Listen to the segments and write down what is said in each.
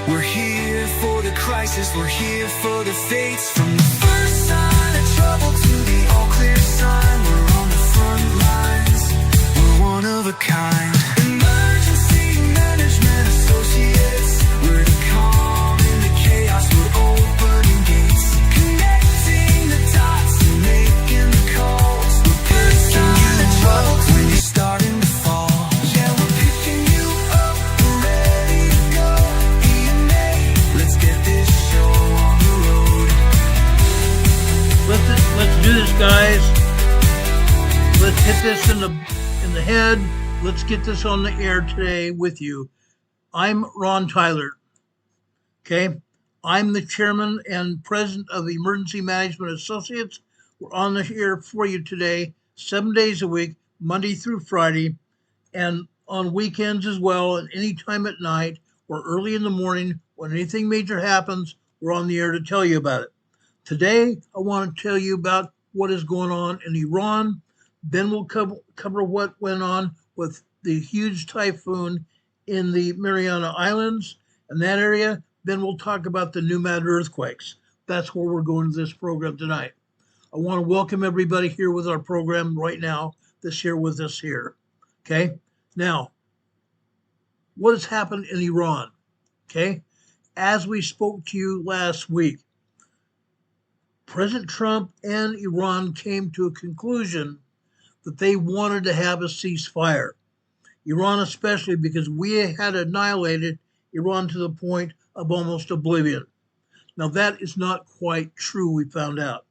We're here for the crisis, we're here for the fates. From the first sign of trouble to the all clear sign, we're on the front lines, we're one of a kind. Emergency Management Associates, we're the calm in the chaos, we're opening gates, connecting the dots and making the calls. We're first sign of trouble when you're starting to fall. Yeah, we're picking you up, we're ready to go. EMA, let's get this show on the road. Let's do this, guys. Let's hit this in the head. Let's get this on the air today with you. I'm Ron Tyler. Okay, I'm the chairman and president of the Emergency Management Associates. We're on the air for you today, 7 days a week, Monday through Friday, and on weekends as well, and any time at night or early in the morning. When anything major happens, we're on the air to tell you about it. Today, I want to tell you about what is going on in Iran. Then we'll cover what went on with the huge typhoon in the Mariana Islands and that area. Then we'll talk about the new Madrid earthquakes. That's where we're going to this program tonight. I want to welcome everybody here with our program right now, this here with us here. Okay? Now, what has happened in Iran? Okay? As we spoke to you last week, President Trump and Iran came to a conclusion that they wanted to have a ceasefire. Iran especially, because we had annihilated Iran to the point of almost oblivion. Now that is not quite true, we found out.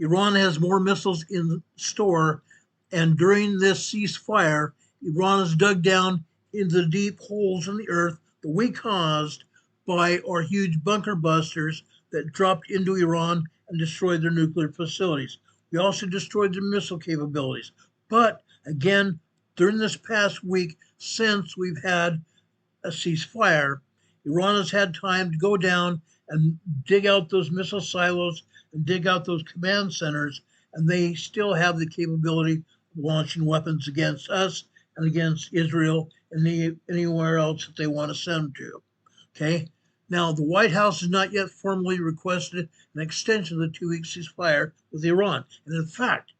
Iran has more missiles in store, and during this ceasefire, Iran has dug down into the deep holes in the earth that we caused by our huge bunker busters that dropped into Iran and destroyed their nuclear facilities. We also destroyed their missile capabilities. But again, during this past week, since we've had a ceasefire, Iran has had time to go down and dig out those missile silos and dig out those command centers, and they still have the capability of launching weapons against us and against Israel and anywhere else that they want to send them to. Okay? Now, the White House has not yet formally requested an extension of the 2-week ceasefire with Iran. And in fact,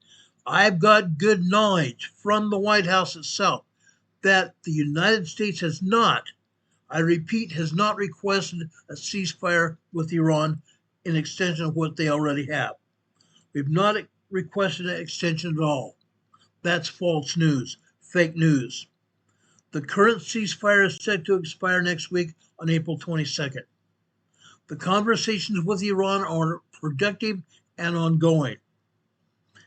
I've got good knowledge from the White House itself that the United States has not, I repeat, has not requested a ceasefire with Iran in extension of what they already have. We've not requested an extension at all. That's false news, fake news. The current ceasefire is set to expire next week on April 22nd. The conversations with Iran are productive and ongoing.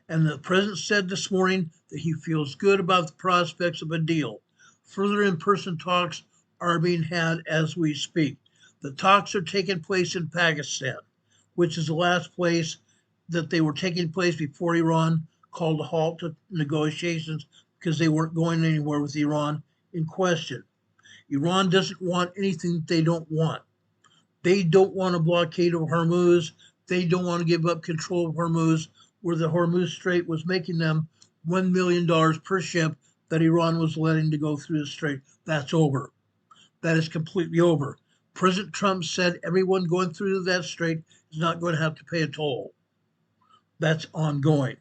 And the president said this morning that he feels good about the prospects of a deal. Further in-person talks are being had as we speak. The talks are taking place in Pakistan, which is the last place that they were taking place before Iran called a halt to negotiations because they weren't going anywhere with Iran in question. Iran doesn't want anything that they don't want. They don't want a blockade of Hormuz. They don't want to give up control of Hormuz, where the Hormuz Strait was making them $1 million per ship that Iran was letting to go through the strait. That's over. That is completely over. President Trump said everyone going through that strait is not going to have to pay a toll. That's ongoing.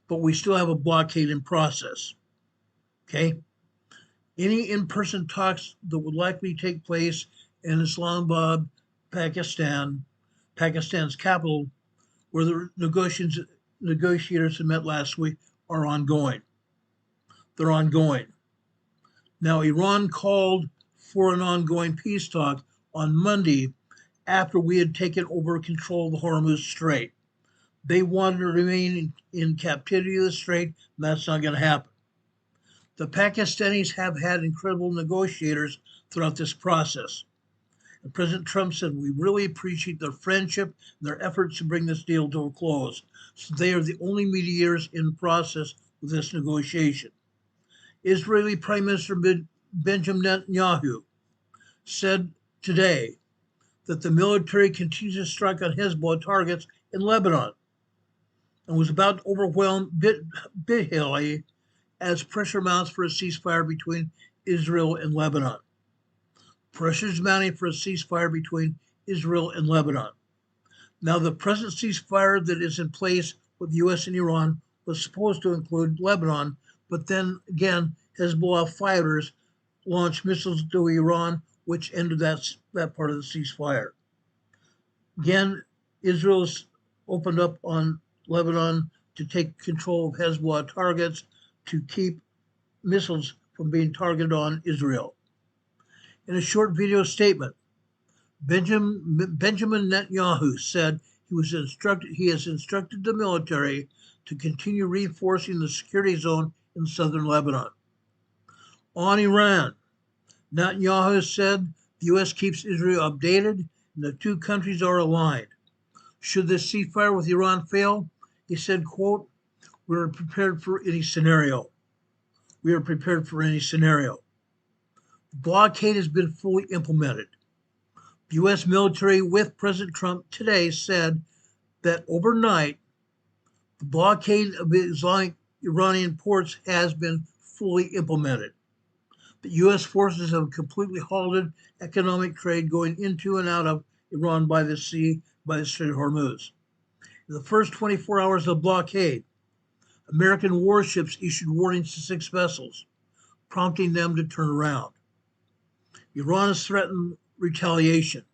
But we still have a blockade in process. Okay? Any in-person talks that would likely take place in Islamabad, Pakistan, Pakistan's capital, where the negotiators had met last week, are ongoing. They're ongoing. Now, Iran called for an ongoing peace talk on Monday after we had taken over control of the Hormuz Strait. They wanted to remain in captivity of the strait, and that's not going to happen. The Pakistanis have had incredible negotiators throughout this process. And President Trump said, we really appreciate their friendship and their efforts to bring this deal to a close. So they are the only mediators in the process with this negotiation. Israeli Prime Minister Benjamin Netanyahu said today that the military continues to strike on Hezbollah targets in Lebanon and was about to overwhelm Bethel as pressure mounts for a ceasefire between Israel and Lebanon. Pressure is mounting for a ceasefire between Israel and Lebanon. Now, the present ceasefire that is in place with the U.S. and Iran was supposed to include Lebanon, but then again, Hezbollah fighters launched missiles to Iran, which ended that part of the ceasefire. Again, Israel's opened up on Lebanon to take control of Hezbollah targets to keep missiles from being targeted on Israel. In a short video statement, Benjamin Netanyahu said he has instructed the military to continue reinforcing the security zone in southern Lebanon. On Iran, Netanyahu said the U.S. keeps Israel updated and the two countries are aligned. Should this ceasefire with Iran fail, he said, quote, "We are prepared for any scenario. We are prepared for any scenario." The blockade has been fully implemented. The U.S. military with President Trump today said that overnight, the blockade of Islamic Iranian ports has been fully implemented. The U.S. forces have completely halted economic trade going into and out of Iran by the sea, by the Strait of Hormuz. In the first 24 hours of the blockade, American warships issued warnings to 6 vessels, prompting them to turn around. Iran has threatened retaliation.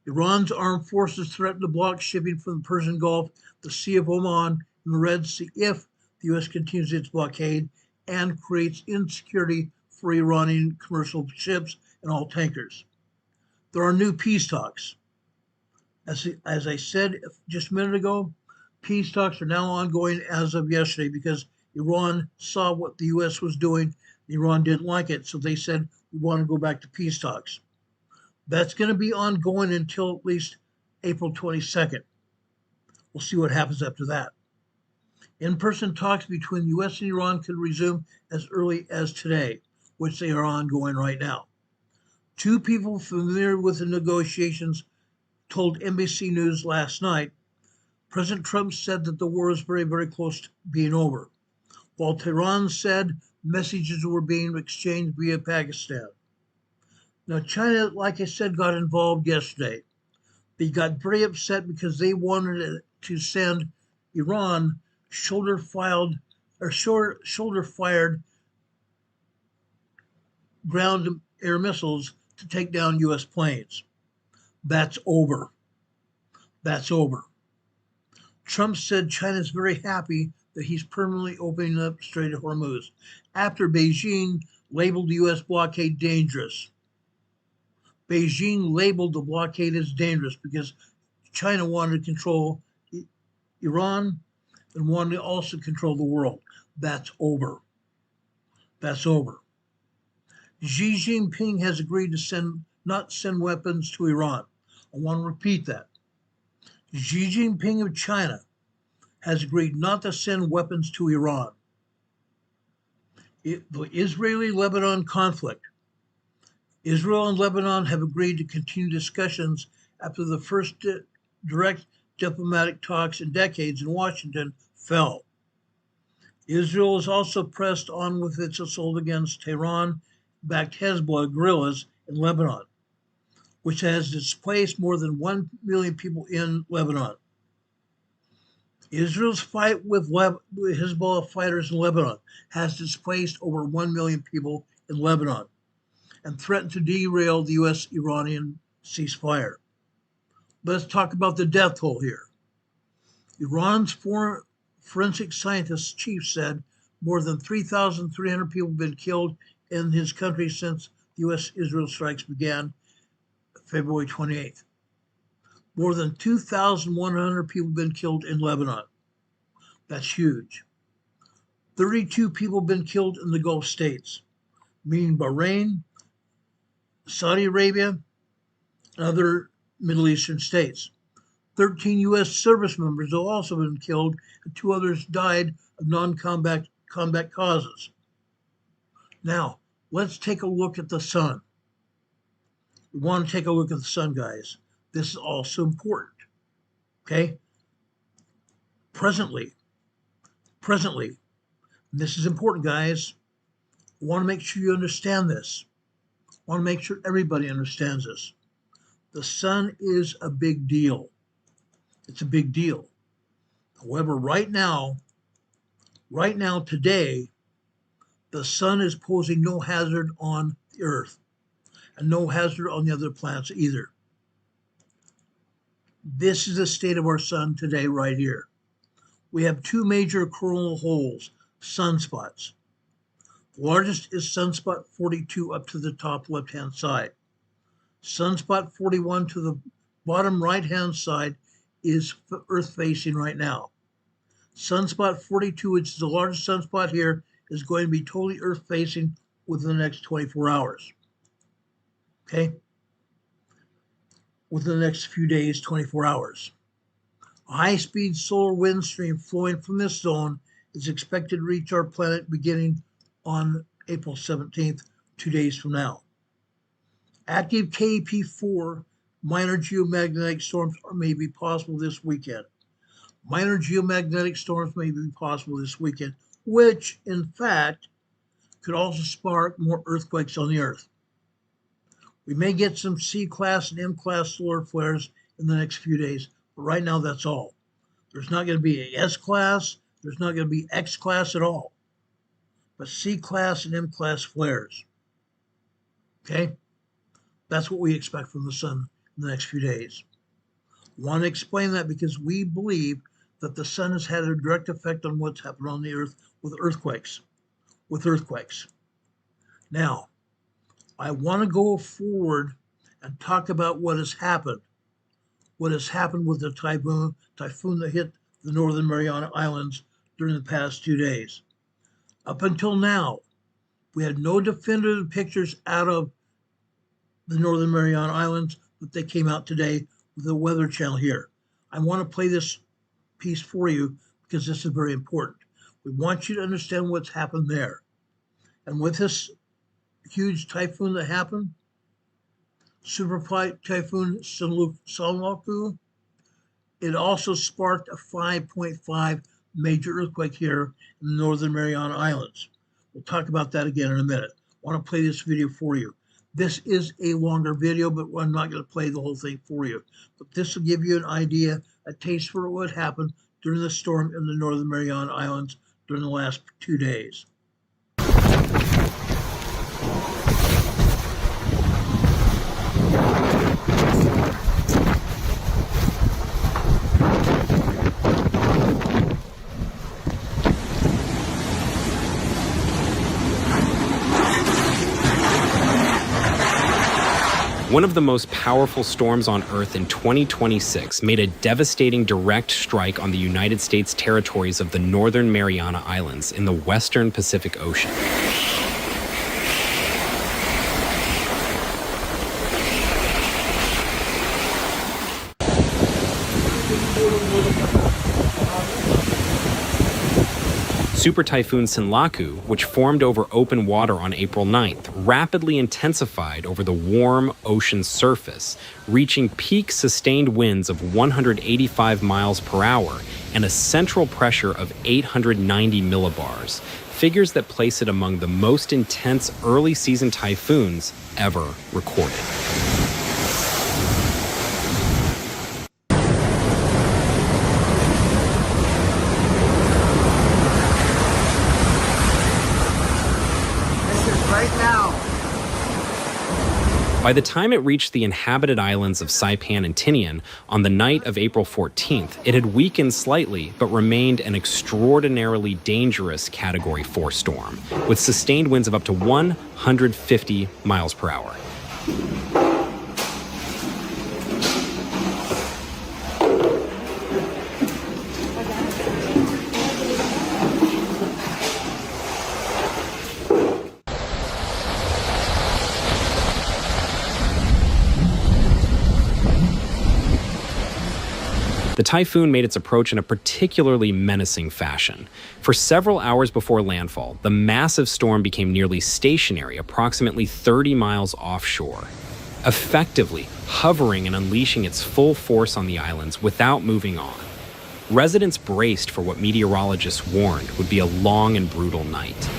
Iran's armed forces threaten to block shipping from the Persian Gulf, the Sea of Oman, and the Red Sea if the U.S. continues its blockade and creates insecurity for Iranian commercial ships and all tankers. There are new peace talks. As I said just a minute ago, peace talks are now ongoing as of yesterday because Iran saw what the U.S. was doing. Iran didn't like it, so they said, we want to go back to peace talks. That's going to be ongoing until at least April 22nd. We'll see what happens after that. In-person talks between the U.S. and Iran could resume as early as today, which they are ongoing right now. 2 people familiar with the negotiations told NBC News last night, President Trump said that the war is very, very close to being over, while Tehran said messages were being exchanged via Pakistan. Now, China, like I said, got involved yesterday. They got very upset because they wanted to send Iran shoulder-fired ground air missiles to take down U.S. planes. That's over. That's over. Trump said China's very happy that he's permanently opening up Strait of Hormuz after Beijing labeled the U.S. blockade dangerous. Beijing labeled the blockade as dangerous because China wanted to control Iran and wanted to also control the world. That's over. That's over. Xi Jinping has agreed to not send weapons to Iran. I want to repeat that. Xi Jinping of China has agreed not to send weapons to Iran. The Israeli-Lebanon conflict. Israel and Lebanon have agreed to continue discussions after the first direct diplomatic talks in decades in Washington fell. Israel has also pressed on with its assault against Tehran-backed Hezbollah guerrillas in Lebanon, which has displaced more than 1 million people in Lebanon. Israel's fight with Hezbollah fighters in Lebanon has displaced over 1 million people in Lebanon and threatened to derail the U.S.-Iranian ceasefire. Let's talk about the death toll here. Iran's forensic scientists chief said more than 3,300 people have been killed in his country since U.S.-Israel strikes began February 28th. More than 2,100 people have been killed in Lebanon. That's huge. 32 people have been killed in the Gulf states, meaning Bahrain, Saudi Arabia, and other Middle Eastern states. 13 U.S. service members have also been killed, and 2 others died of non-combat causes. Now, let's take a look at the sun. We want to take a look at the sun, guys. This is also important, okay? Presently, and this is important, guys. I want to make sure you understand this. I want to make sure everybody understands this. The sun is a big deal. It's a big deal. However, right now, today, the sun is posing no hazard on the Earth and no hazard on the other planets either. This is the state of our sun today right here. We have two major coronal holes, sunspots. The largest is sunspot 42 up to the top left-hand side. Sunspot 41 to the bottom right-hand side is Earth-facing right now. Sunspot 42, which is the largest sunspot here, is going to be totally Earth-facing within the next 24 hours. Okay? Within the next few days, 24 hours. A high-speed solar wind stream flowing from this zone is expected to reach our planet beginning on April 17th, 2 days from now. Active KP4 minor geomagnetic storms may be possible this weekend. Minor geomagnetic storms may be possible this weekend, which, in fact, could also spark more earthquakes on the Earth. We may get some C-class and M-class solar flares in the next few days, but right now that's all. There's not going to be a S-class, there's not going to be X-class at all, but C-class and M-class flares. Okay? That's what we expect from the sun in the next few days. I want to explain that because we believe that the sun has had a direct effect on what's happened on the Earth with earthquakes. Now, I want to go forward and talk about what has happened. What has happened with the typhoon that hit the Northern Mariana Islands during the past 2 days. Up until now, we had no definitive pictures out of the Northern Mariana Islands, but they came out today with the Weather Channel here. I want to play this piece for you because this is very important. We want you to understand what's happened there. And with this huge typhoon that happened, Super Typhoon Sinlaku, it also sparked a 5.5 major earthquake here in the Northern Mariana Islands. We'll talk about that again in a minute. I want to play this video for you. This is a longer video, but I'm not going to play the whole thing for you. But this will give you an idea, a taste for what happened during the storm in the Northern Mariana Islands during the last 2 days. One of the most powerful storms on Earth in 2026 made a devastating direct strike on the United States territories of the Northern Mariana Islands in the western Pacific Ocean. Super Typhoon Sinlaku, which formed over open water on April 9th, rapidly intensified over the warm ocean surface, reaching peak sustained winds of 185 miles per hour and a central pressure of 890 millibars, figures that place it among the most intense early season typhoons ever recorded. By the time it reached the inhabited islands of Saipan and Tinian on the night of April 14th, it had weakened slightly but remained an extraordinarily dangerous Category 4 storm, with sustained winds of up to 150 miles per hour. The typhoon made its approach in a particularly menacing fashion. For several hours before landfall, the massive storm became nearly stationary, approximately 30 miles offshore, effectively hovering and unleashing its full force on the islands without moving on. Residents braced for what meteorologists warned would be a long and brutal night.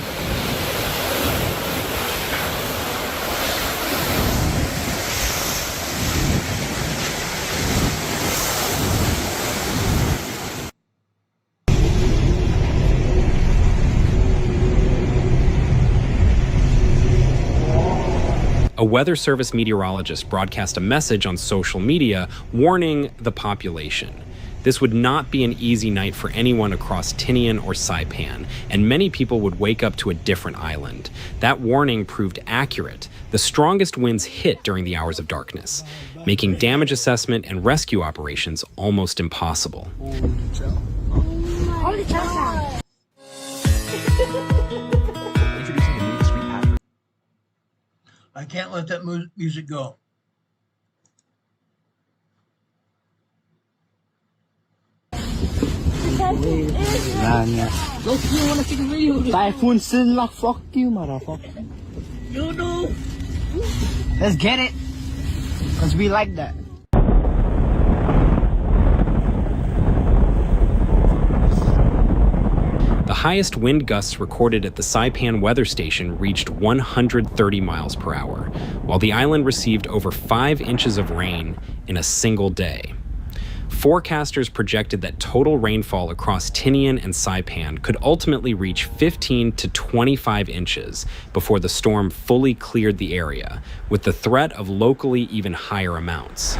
A Weather Service meteorologist broadcast a message on social media warning the population. This would not be an easy night for anyone across Tinian or Saipan, and many people would wake up to a different island. That warning proved accurate. The strongest winds hit during the hours of darkness, making damage assessment and rescue operations almost impossible. I can't let that music go. Typhoon Sinlock, fuck you, motherfucker. You know. Let's get it. Because we like that. The highest wind gusts recorded at the Saipan weather station reached 130 miles per hour, while the island received over 5 inches of rain in a single day. Forecasters projected that total rainfall across Tinian and Saipan could ultimately reach 15 to 25 inches before the storm fully cleared the area, with the threat of locally even higher amounts.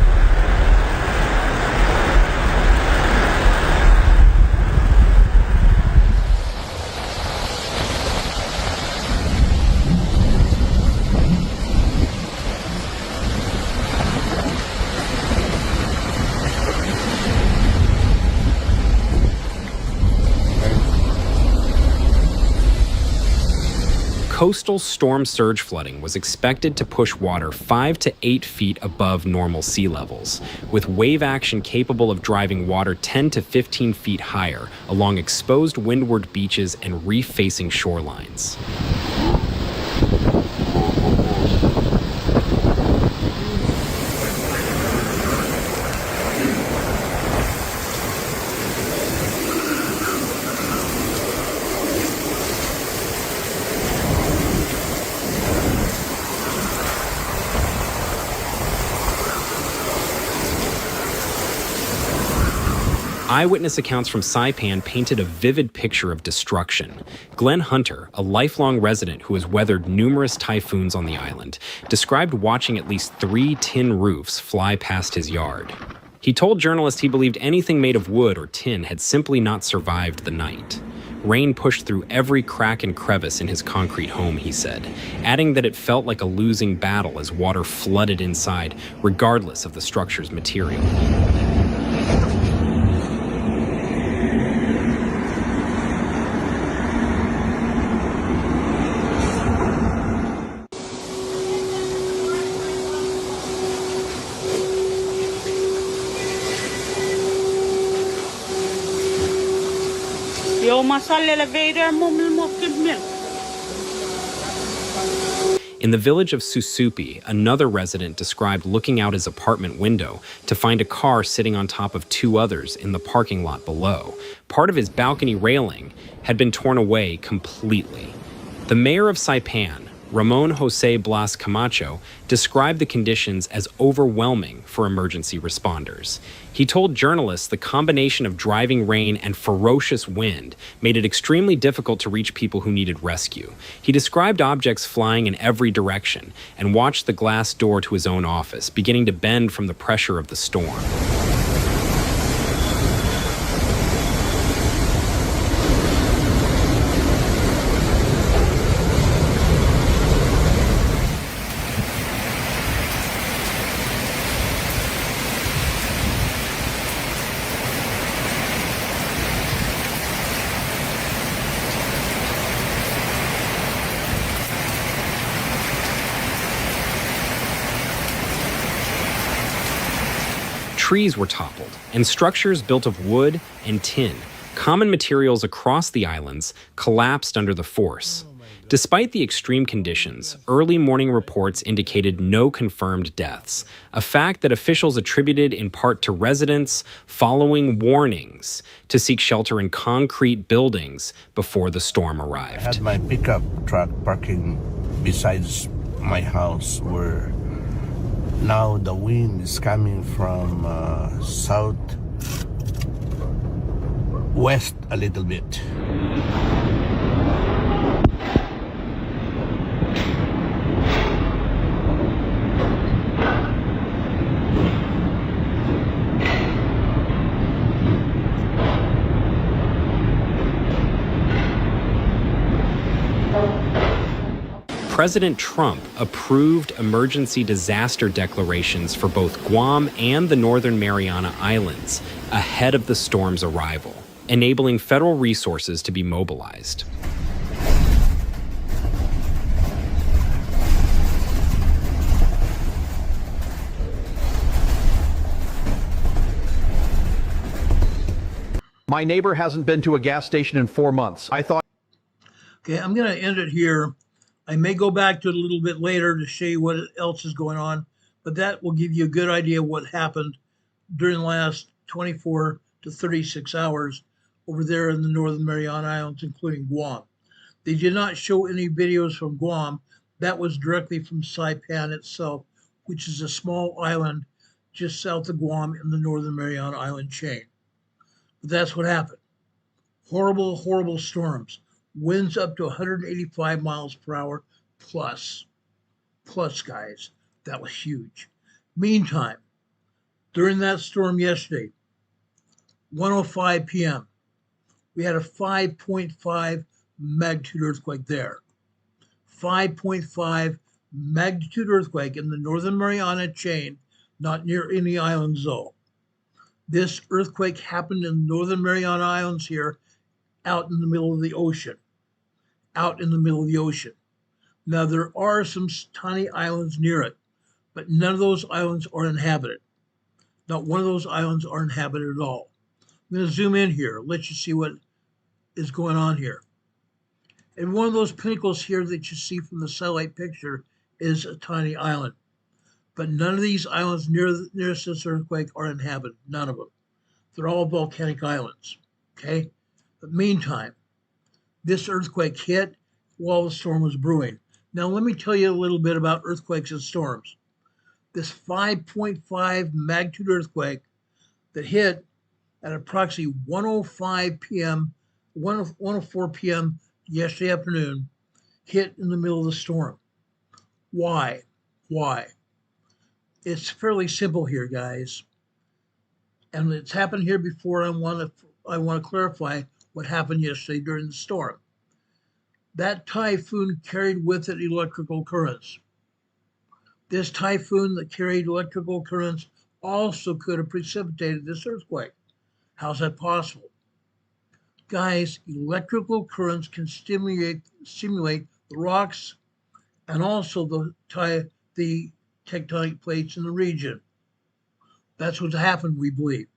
Coastal storm surge flooding was expected to push water 5 to 8 feet above normal sea levels, with wave action capable of driving water 10 to 15 feet higher along exposed windward beaches and reef-facing shorelines. Eyewitness accounts from Saipan painted a vivid picture of destruction. Glenn Hunter, a lifelong resident who has weathered numerous typhoons on the island, described watching at least 3 tin roofs fly past his yard. He told journalists he believed anything made of wood or tin had simply not survived the night. Rain pushed through every crack and crevice in his concrete home, he said, adding that it felt like a losing battle as water flooded inside, regardless of the structure's material. In the village of Susupi, another resident described looking out his apartment window to find a car sitting on top of 2 others in the parking lot below. Part of his balcony railing had been torn away completely. The mayor of Saipan, Ramon Jose Blas Camacho, described the conditions as overwhelming for emergency responders. He told journalists the combination of driving rain and ferocious wind made it extremely difficult to reach people who needed rescue. He described objects flying in every direction and watched the glass door to his own office beginning to bend from the pressure of the storm. Trees were toppled, and structures built of wood and tin, common materials across the islands, collapsed under the force. Despite the extreme conditions, early morning reports indicated no confirmed deaths, a fact that officials attributed in part to residents following warnings to seek shelter in concrete buildings before the storm arrived. I had my pickup truck parking besides my house where now the wind is coming from southwest a little bit. President Trump approved emergency disaster declarations for both Guam and the Northern Mariana Islands ahead of the storm's arrival, enabling federal resources to be mobilized. My neighbor hasn't been to a gas station in 4 months. I thought. Okay, I'm going to end it here. I may go back to it a little bit later to show you what else is going on, but that will give you a good idea of what happened during the last 24 to 36 hours over there in the Northern Mariana Islands, including Guam. They did not show any videos from Guam. That was directly from Saipan itself, which is a small island just south of Guam in the Northern Mariana Island chain. But that's what happened. Horrible, horrible storms. Winds up to 185 miles per hour plus. Plus, guys, that was huge. Meantime, during that storm yesterday, 1:05 p.m., we had a 5.5 magnitude earthquake there. 5.5 magnitude earthquake in the Northern Mariana chain, not near any islands though. This earthquake happened in the Northern Mariana Islands here, out in the middle of the ocean. Out in the middle of the ocean. Now, there are some tiny islands near it, but none of those islands are inhabited. Not one of those islands are inhabited at all. I'm going to zoom in here, let you see what is going on here. And one of those pinnacles here that you see from the satellite picture is a tiny island. But none of these islands nearest this earthquake are inhabited, none of them. They're all volcanic islands, okay? But meantime, this earthquake hit while the storm was brewing. Now, let me tell you a little bit about earthquakes and storms. This 5.5 magnitude earthquake that hit at approximately 1:05 p.m., 1:04 p.m. yesterday afternoon, hit in the middle of the storm. Why? Why? It's fairly simple here, guys. And it's happened here before. I want to clarify what happened yesterday during the storm. That typhoon carried with it electrical currents. This typhoon that carried electrical currents also could have precipitated this earthquake. How's that possible? Guys, electrical currents can stimulate the rocks and also the tectonic plates in the region. That's what's happened, we believe.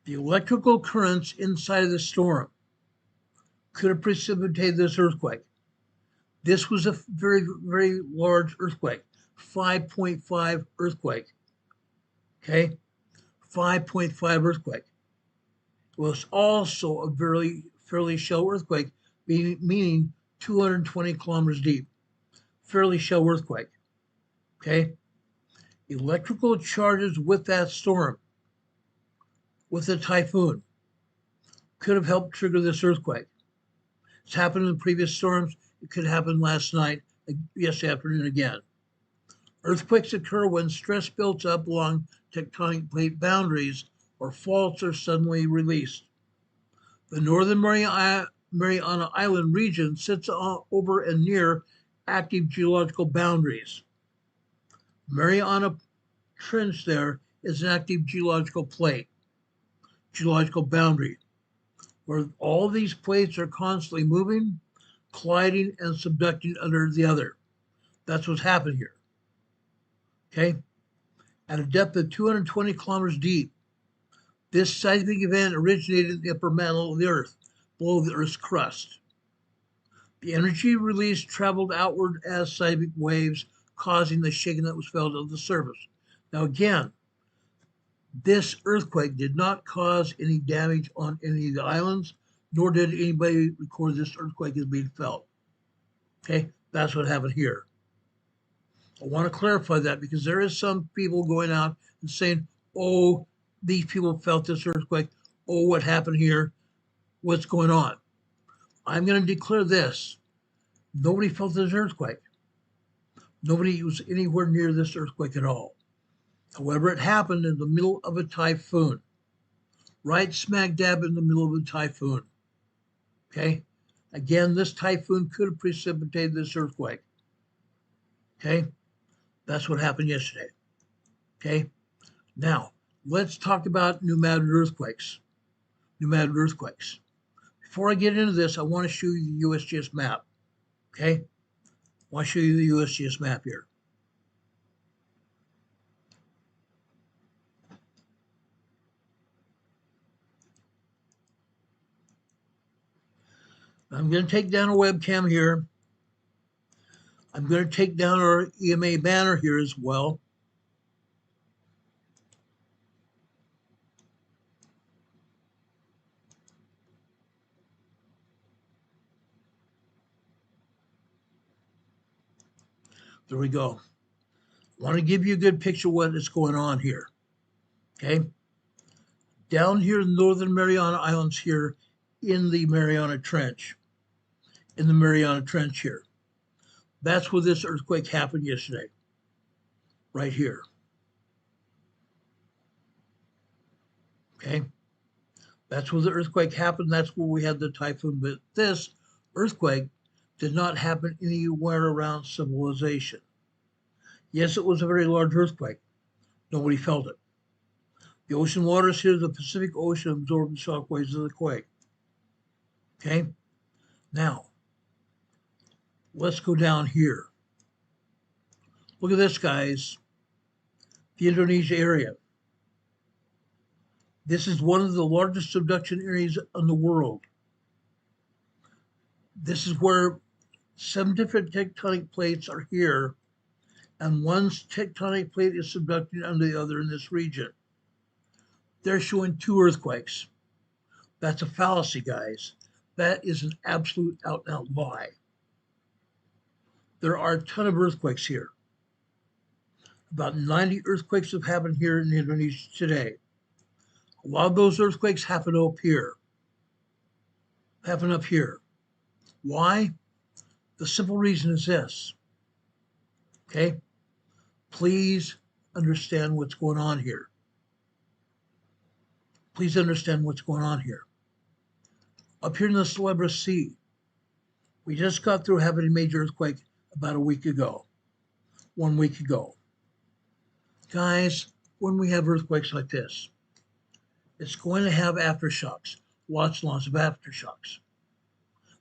The electrical currents inside of the storm could have precipitated this earthquake. This was a very, very large earthquake, 5.5 earthquake. Okay, 5.5 earthquake. It was also a fairly shallow earthquake, meaning 220 kilometers deep. Fairly shallow earthquake. Okay, electrical charges with that storm, with the typhoon, could have helped trigger this earthquake. It's happened in previous storms. It could happen last night, yesterday afternoon again. Earthquakes occur when stress builds up along tectonic plate boundaries or faults are suddenly released. The Northern Mariana Island region sits over and near active geological boundaries. Mariana Trench there is an active geological plate, geological boundary, where all these plates are constantly moving, colliding, and subducting under the other. That's what's happened here. Okay? At a depth of 220 kilometers deep, this seismic event originated in the upper mantle of the Earth, below the Earth's crust. The energy released traveled outward as seismic waves, causing the shaking that was felt of the surface. Now again, this earthquake did not cause any damage on any of the islands, nor did anybody record this earthquake as being felt. Okay, that's what happened here. I want to clarify that because there is some people going out and saying, oh, these people felt this earthquake. Oh, what happened here? What's going on? I'm going to declare this. Nobody felt this earthquake. Nobody was anywhere near this earthquake at all. However, it happened in the middle of a typhoon, right smack dab in the middle of a typhoon. Okay? Again, this typhoon could have precipitated this earthquake. Okay, that's what happened yesterday. Okay, now let's talk about New Madrid earthquakes. New Madrid earthquakes. Before I get into this, I want to show you the USGS map. Okay, I want to show you the USGS map here. I'm going to take down a webcam here. I'm going to take down our EMA banner here as well. There we go. I want to give you a good picture of what is going on here. Okay. Down here in Northern Mariana Islands here in the Mariana Trench. In the Mariana Trench here. That's where this earthquake happened yesterday. Right here. Okay. That's where the earthquake happened. That's where we had the typhoon. But this earthquake did not happen anywhere around civilization. Yes, it was a very large earthquake. Nobody felt it. The ocean waters here, the Pacific Ocean, absorbed the shock waves of the quake. Okay? Now, let's go down here. Look at this, guys. The Indonesia area. This is one of the largest subduction areas in the world. This is where 7 different tectonic plates are here, and one tectonic plate is subducting under the other in this region. They're showing 2 earthquakes. That's a fallacy, guys. That is an absolute out-and-out lie. There are a ton of earthquakes here. About 90 earthquakes have happened here in Indonesia today. A lot of those earthquakes happen up here. Happen up here. Why? The simple reason is this. Okay? Please understand what's going on here. Please understand what's going on here. Up here in the Celebra Sea, we just got through having a major earthquake about a week ago. 1 week ago. Guys, when we have earthquakes like this, it's going to have aftershocks. Lots and lots of aftershocks.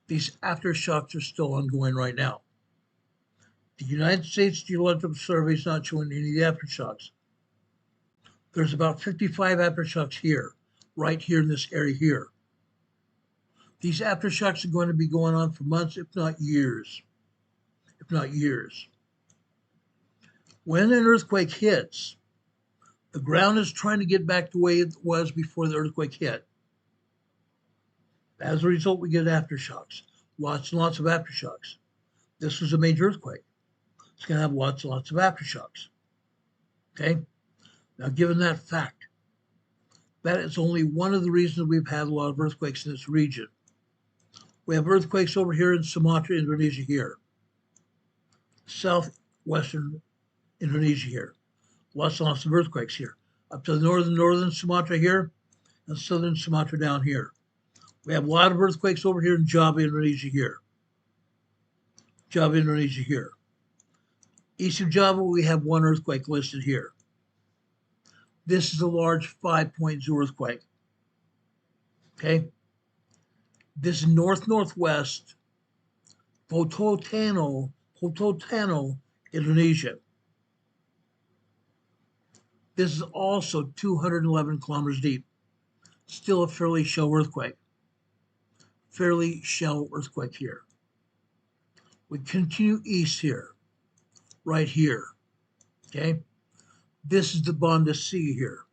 These aftershocks are still ongoing right now. The United States Geological Survey is not showing any of the aftershocks. There's about 55 aftershocks here, right here in this area here. These aftershocks are going to be going on for months, if not years. If not years. When an earthquake hits, the ground is trying to get back the way it was before the earthquake hit. As a result, we get aftershocks. Lots and lots of aftershocks. This was a major earthquake. It's going to have lots and lots of aftershocks. Okay? Now, given that fact, that is only one of the reasons we've had a lot of earthquakes in this region. We have earthquakes over here in Sumatra, Indonesia here. Southwestern Indonesia here. Lots and lots of earthquakes here. Up to the northern Sumatra here, and southern Sumatra down here. We have a lot of earthquakes over here in Java, Indonesia here. Java, Indonesia here. East of Java, we have 1 earthquake listed here. This is a large 5.0 earthquake. Okay? This is northwest Pototano, Indonesia. This is also 211 kilometers deep. Still a fairly shallow earthquake. Fairly shallow earthquake here. We continue east here, right here. Okay? This is the Banda Sea here.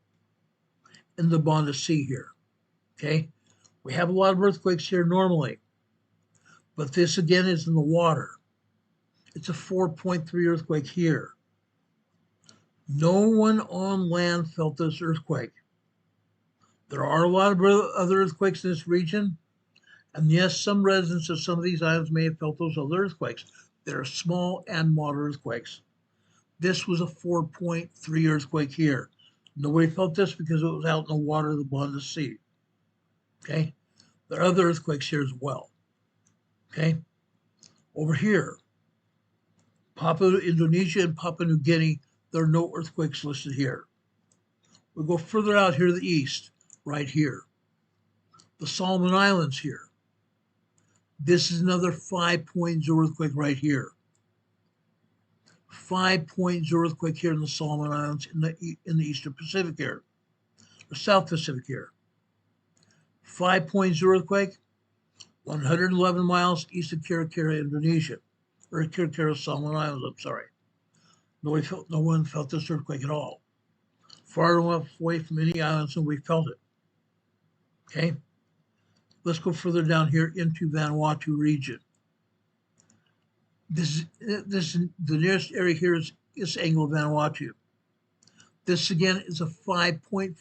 In the Banda Sea here. Okay? We have a lot of earthquakes here normally. But this again is in the water. It's a 4.3 earthquake here. No one on land felt this earthquake. There are a lot of other earthquakes in this region. And yes, some residents of some of these islands may have felt those other earthquakes. They're small and moderate earthquakes. This was a 4.3 earthquake here. Nobody felt this because it was out in the water of the Banda Sea. Okay? There are other earthquakes here as well. Okay. Over here, Papua, Indonesia, and Papua New Guinea, there are no earthquakes listed here. We go further out here to the east, right here. The Solomon Islands here. This is another 5.0 earthquake right here. 5.0 earthquake here in the Solomon Islands in the Eastern Pacific here, or South Pacific here. 5.0 earthquake, 111 miles east of Kira, Indonesia, or Kira, Solomon Islands. I'm sorry. No one felt this earthquake at all. Far enough away from any islands, and we felt it. Okay. Let's go further down here into Vanuatu region. The nearest area here is Anglo Vanuatu. This again is a 5.4.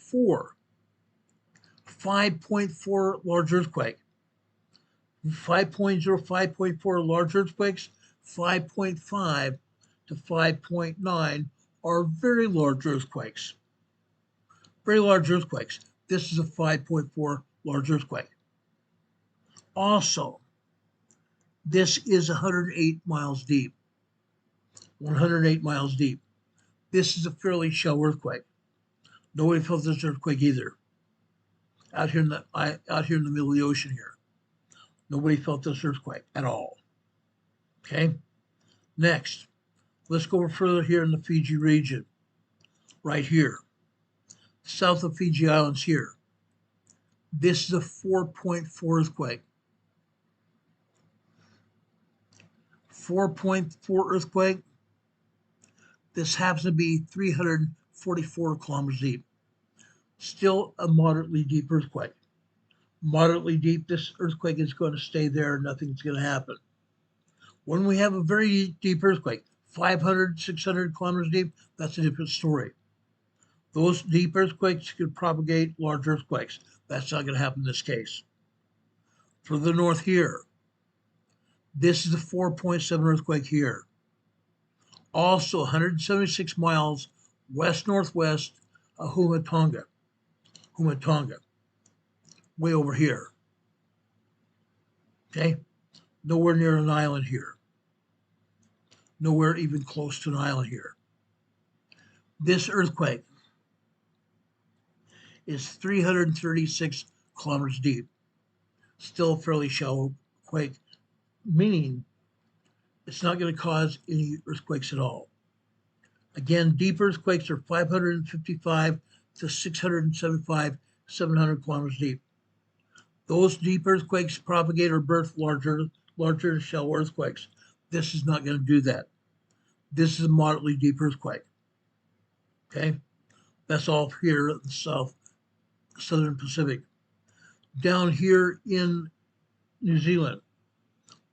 5.4 large earthquake. 5.0, 5.4 large earthquakes, 5.5 to 5.9 are very large earthquakes. Very large earthquakes. This is a 5.4 large earthquake. Also, this is 108 miles deep. 108 miles deep. This is a fairly shallow earthquake. Nobody felt this earthquake either. Out here in the middle of the ocean here. Nobody felt this earthquake at all. Okay? Next, let's go further here in the Fiji region. Right here. South of Fiji Islands here. This is a 4.4 earthquake. 4.4 earthquake. This happens to be 344 kilometers deep. Still a moderately deep earthquake. Moderately deep, this earthquake is going to stay there. Nothing's going to happen. When we have a very deep earthquake, 500, 600 kilometers deep, that's a different story. Those deep earthquakes could propagate large earthquakes. That's not going to happen in this case. Further north here, this is a 4.7 earthquake here. Also 176 miles west-northwest of Humatonga. Way over here. Okay? Nowhere near an island here. Nowhere even close to an island here. This earthquake is 336 kilometers deep. Still a fairly shallow quake, meaning it's not going to cause any earthquakes at all. Again, deep earthquakes are 555 to 675, 700 kilometers deep. Those deep earthquakes propagate or birth larger shallow earthquakes. This is not going to do that. This is a moderately deep earthquake. Okay? That's all here in the southern Pacific. Down here in New Zealand,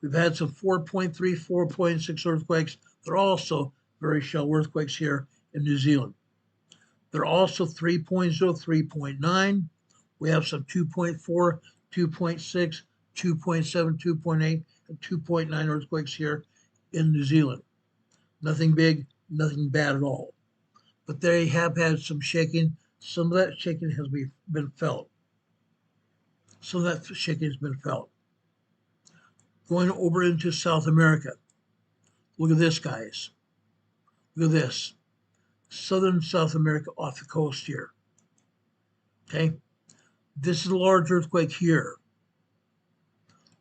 we've had some 4.3, 4.6 earthquakes. They're also very shallow earthquakes here in New Zealand. They're also 3.0, 3.9. We have some 2.4, 2.6, 2.7, 2.8, and 2.9 earthquakes here in New Zealand. Nothing big, nothing bad at all. But they have had some shaking. Some of that shaking has been felt. Some of that shaking has been felt. Going over into South America. Look at this, guys. Look at this. Southern South America off the coast here. Okay? This is a large earthquake here.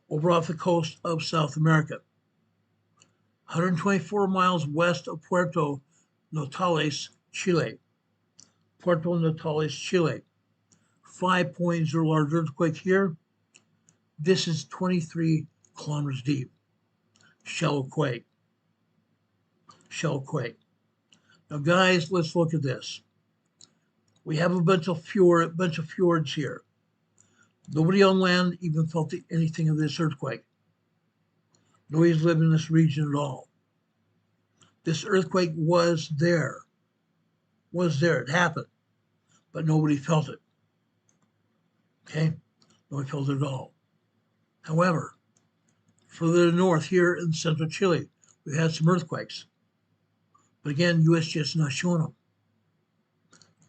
Over off the coast of South America. 124 miles west of Puerto Natales, Chile. Puerto Natales, Chile. 5.0 large earthquake here. This is 23 kilometers deep. Shallow quake. Shallow quake. Now, guys, let's look at this. We have a bunch of fjords here. Nobody on land even felt anything of this earthquake. Nobody's lived in this region at all. This earthquake was there. It happened, but nobody felt it. Okay? Nobody felt it at all. However, further north here in central Chile, we've had some earthquakes. But again, USGS is not showing them.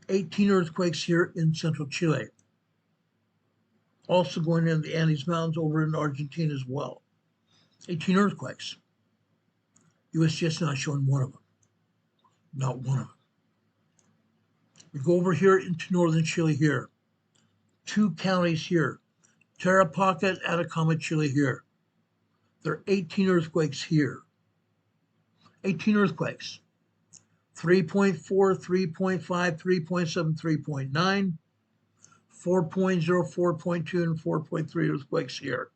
18 earthquakes here in central Chile. Also going into the Andes Mountains over in Argentina as well. 18 earthquakes. USGS not showing one of them. Not one of them. We go over here into northern Chile here. 2 counties here. Tarapaca and Atacama, Chile here. There are 18 earthquakes here. 18 earthquakes. 3.4, 3.5, 3.7, 3.9, 4.0, 4.2, and 4.3 earthquakes here.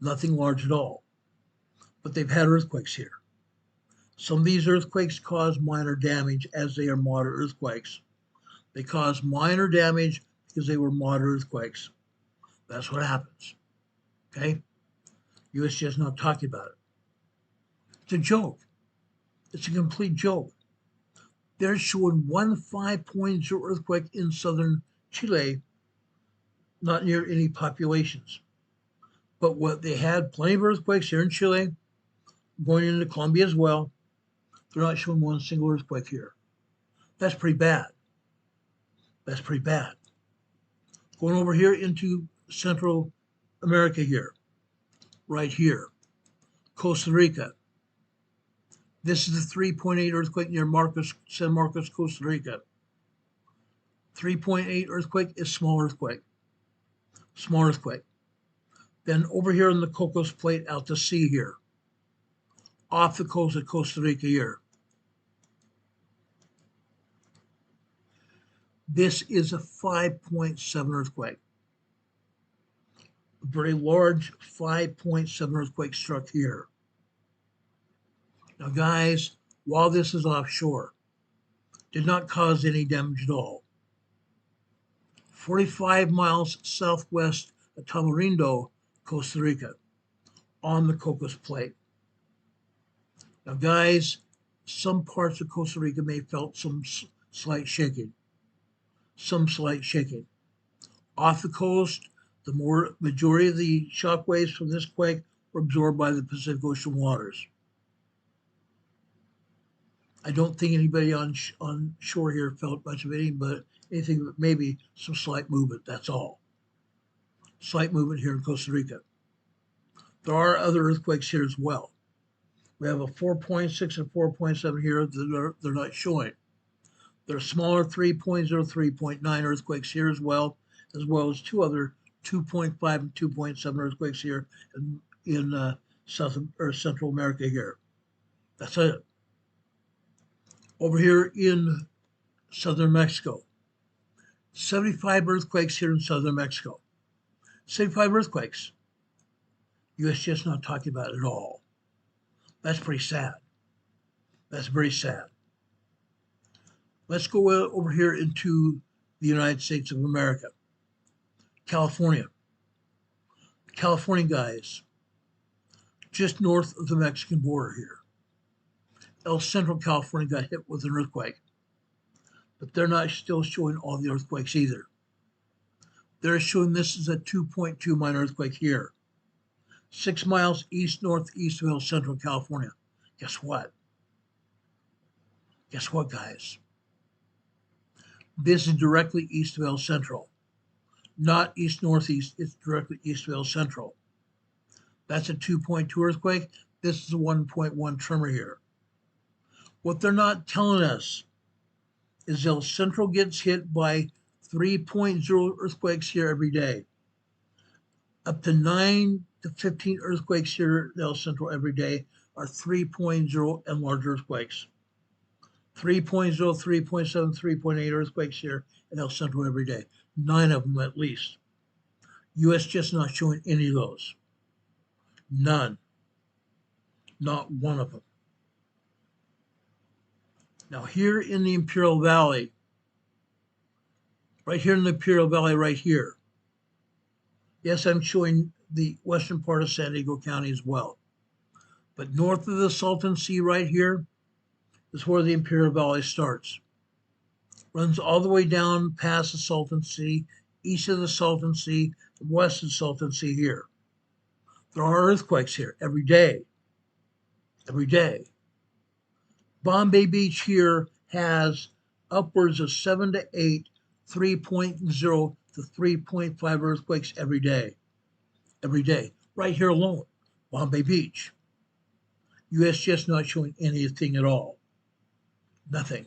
Nothing large at all. But they've had earthquakes here. Some of these earthquakes cause minor damage as they are moderate earthquakes. They cause minor damage because they were moderate earthquakes. That's what happens. Okay? USGS not talking about it. It's a joke. It's a complete joke. They're showing one 5.0 earthquake in southern Chile, not near any populations. But what they had plenty of earthquakes here in Chile, going into Colombia as well. They're not showing one single earthquake here. That's pretty bad. That's pretty bad. Going over here into Central America here, right here, Costa Rica. This is the 3.8 earthquake near San Marcos, Costa Rica. 3.8 earthquake is small earthquake. Small earthquake. Then over here on the Cocos Plate out to sea here, off the coast of Costa Rica here. This is a 5.7 earthquake. A very large 5.7 earthquake struck here. Now, guys, while this is offshore, did not cause any damage at all. 45 miles southwest of Tamarindo, Costa Rica, on the Cocos Plate. Now, guys, some parts of Costa Rica may have felt some slight shaking. Some slight shaking. Off the coast, the majority of the shock waves from this quake were absorbed by the Pacific Ocean waters. I don't think anybody on shore here felt much of anything, but anything but maybe some slight movement, that's all. Slight movement here in Costa Rica. There are other earthquakes here as well. We have a 4.6 and 4.7 here that they're not showing. There are smaller 3.0, 3.9 earthquakes here as well as 2 other 2.5 and 2.7 earthquakes here in South or Central America here. That's it. Over here in southern Mexico, 75 earthquakes here in southern Mexico. 75 earthquakes. USGS not talking about it at all. That's pretty sad. That's very sad. Let's go over here into the United States of America. California. California guys, just north of the Mexican border here. El Centro, California got hit with an earthquake, but they're not still showing all the earthquakes either. They're showing this is a 2.2 minor earthquake here, 6 miles northeast of El Centro, California. Guess what? Guess what, guys? This is directly east of El Centro, not east-northeast, it's directly east of El Centro. That's a 2.2 earthquake. This is a 1.1 tremor here. What they're not telling us is El Centro gets hit by 3.0 earthquakes here every day. Up to 9 to 15 earthquakes here in El Centro every day are 3.0 and larger earthquakes. 3.0, 3.7, 3.8 earthquakes here in El Centro every day. 9 of them at least. USGS not showing any of those. None. Not one of them. Now here in the Imperial Valley, right here in the Imperial Valley right here, yes, I'm showing the western part of San Diego County as well. But north of the Salton Sea right here is where the Imperial Valley starts. Runs all the way down past the Salton Sea, east of the Salton Sea, and west of the Salton Sea here. There are earthquakes here every day. Every day. Bombay Beach here has upwards of 7 to 8, 3.0 to 3.5 earthquakes every day. Every day. Right here alone. Bombay Beach. USGS not showing anything at all. Nothing.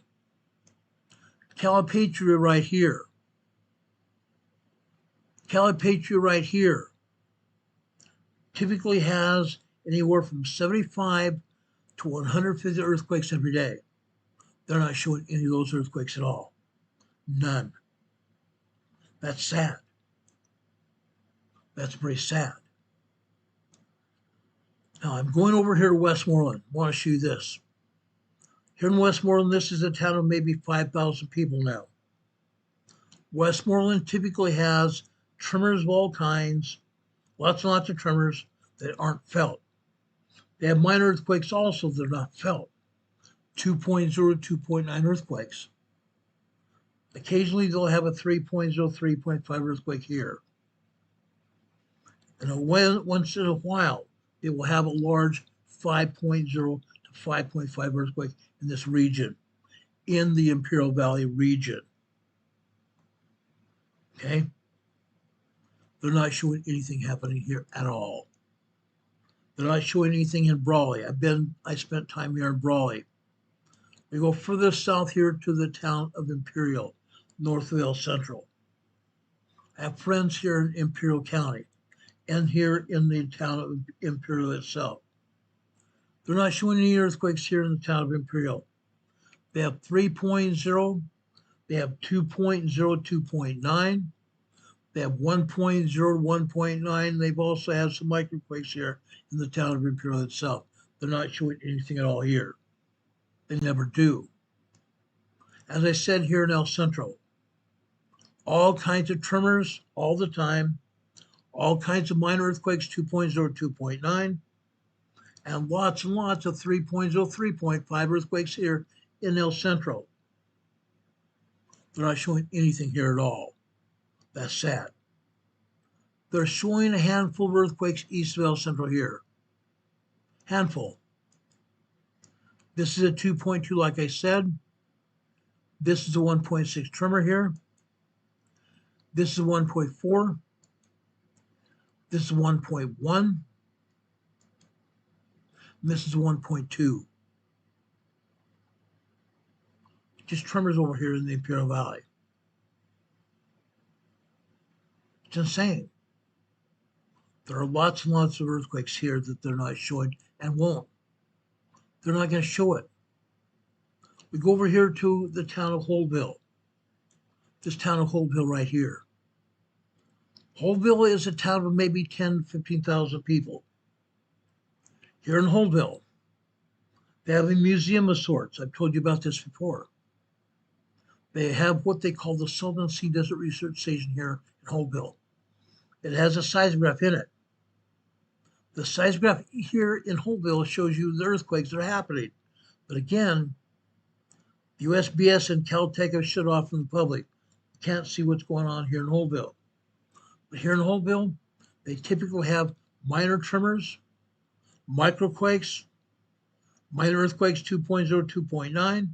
Calipatria right here. Calipatria right here typically has anywhere from 75 to 150 earthquakes every day. They're not showing any of those earthquakes at all. None. That's sad. That's very sad. Now I'm going over here to Westmoreland. I want to show you this. Here in Westmoreland, this is a town of maybe 5,000 people now. Westmoreland typically has tremors of all kinds, lots and lots of tremors that aren't felt. They have minor earthquakes also that are not felt. 2.0, 2.9 earthquakes. Occasionally they'll have a 3.0, 3.5 earthquake here. And once in a while, they will have a large 5.0 to 5.5 earthquake in this region, in the Imperial Valley region. Okay? They're not showing anything happening here at all. They're not showing anything in Brawley. I spent time here in Brawley. We go further south here to the town of Imperial, Northville Central. I have friends here in Imperial County and here in the town of Imperial itself. They're not showing any earthquakes here in the town of Imperial. They have 3.0, they have 2.0, 2.9, they have 1.0, 1.9. They've also had some microquakes here in the town of Imperial itself. They're not showing anything at all here. They never do. As I said here in El Centro, all kinds of tremors all the time, all kinds of minor earthquakes, 2.0, 2.9, and lots of 3.0, 3.5 earthquakes here in El Centro. They're not showing anything here at all. That's sad. They're showing a handful of earthquakes east of El Centro here. Handful. This is a 2.2, like I said. This is a 1.6 tremor here. This is a 1.4. This is 1.1. This is 1.2. Just tremors over here in the Imperial Valley. It's insane. There are lots and lots of earthquakes here that they're not showing and won't. They're not going to show it. We go over here to the town of Holtville. This town of Holtville right here. Holtville is a town of maybe 10, 15,000 people. Here in Holtville, they have a museum of sorts. I've told you about this before. They have what they call the Salton Sea Desert Research Station here in Holtville. It has a seismograph in it. The seismograph here in Holtville shows you the earthquakes that are happening. But again, the USBS and Caltech have shut off from the public. You can't see what's going on here in Holtville. But here in Holtville, they typically have minor tremors, microquakes, minor earthquakes 2.0, 2.9. And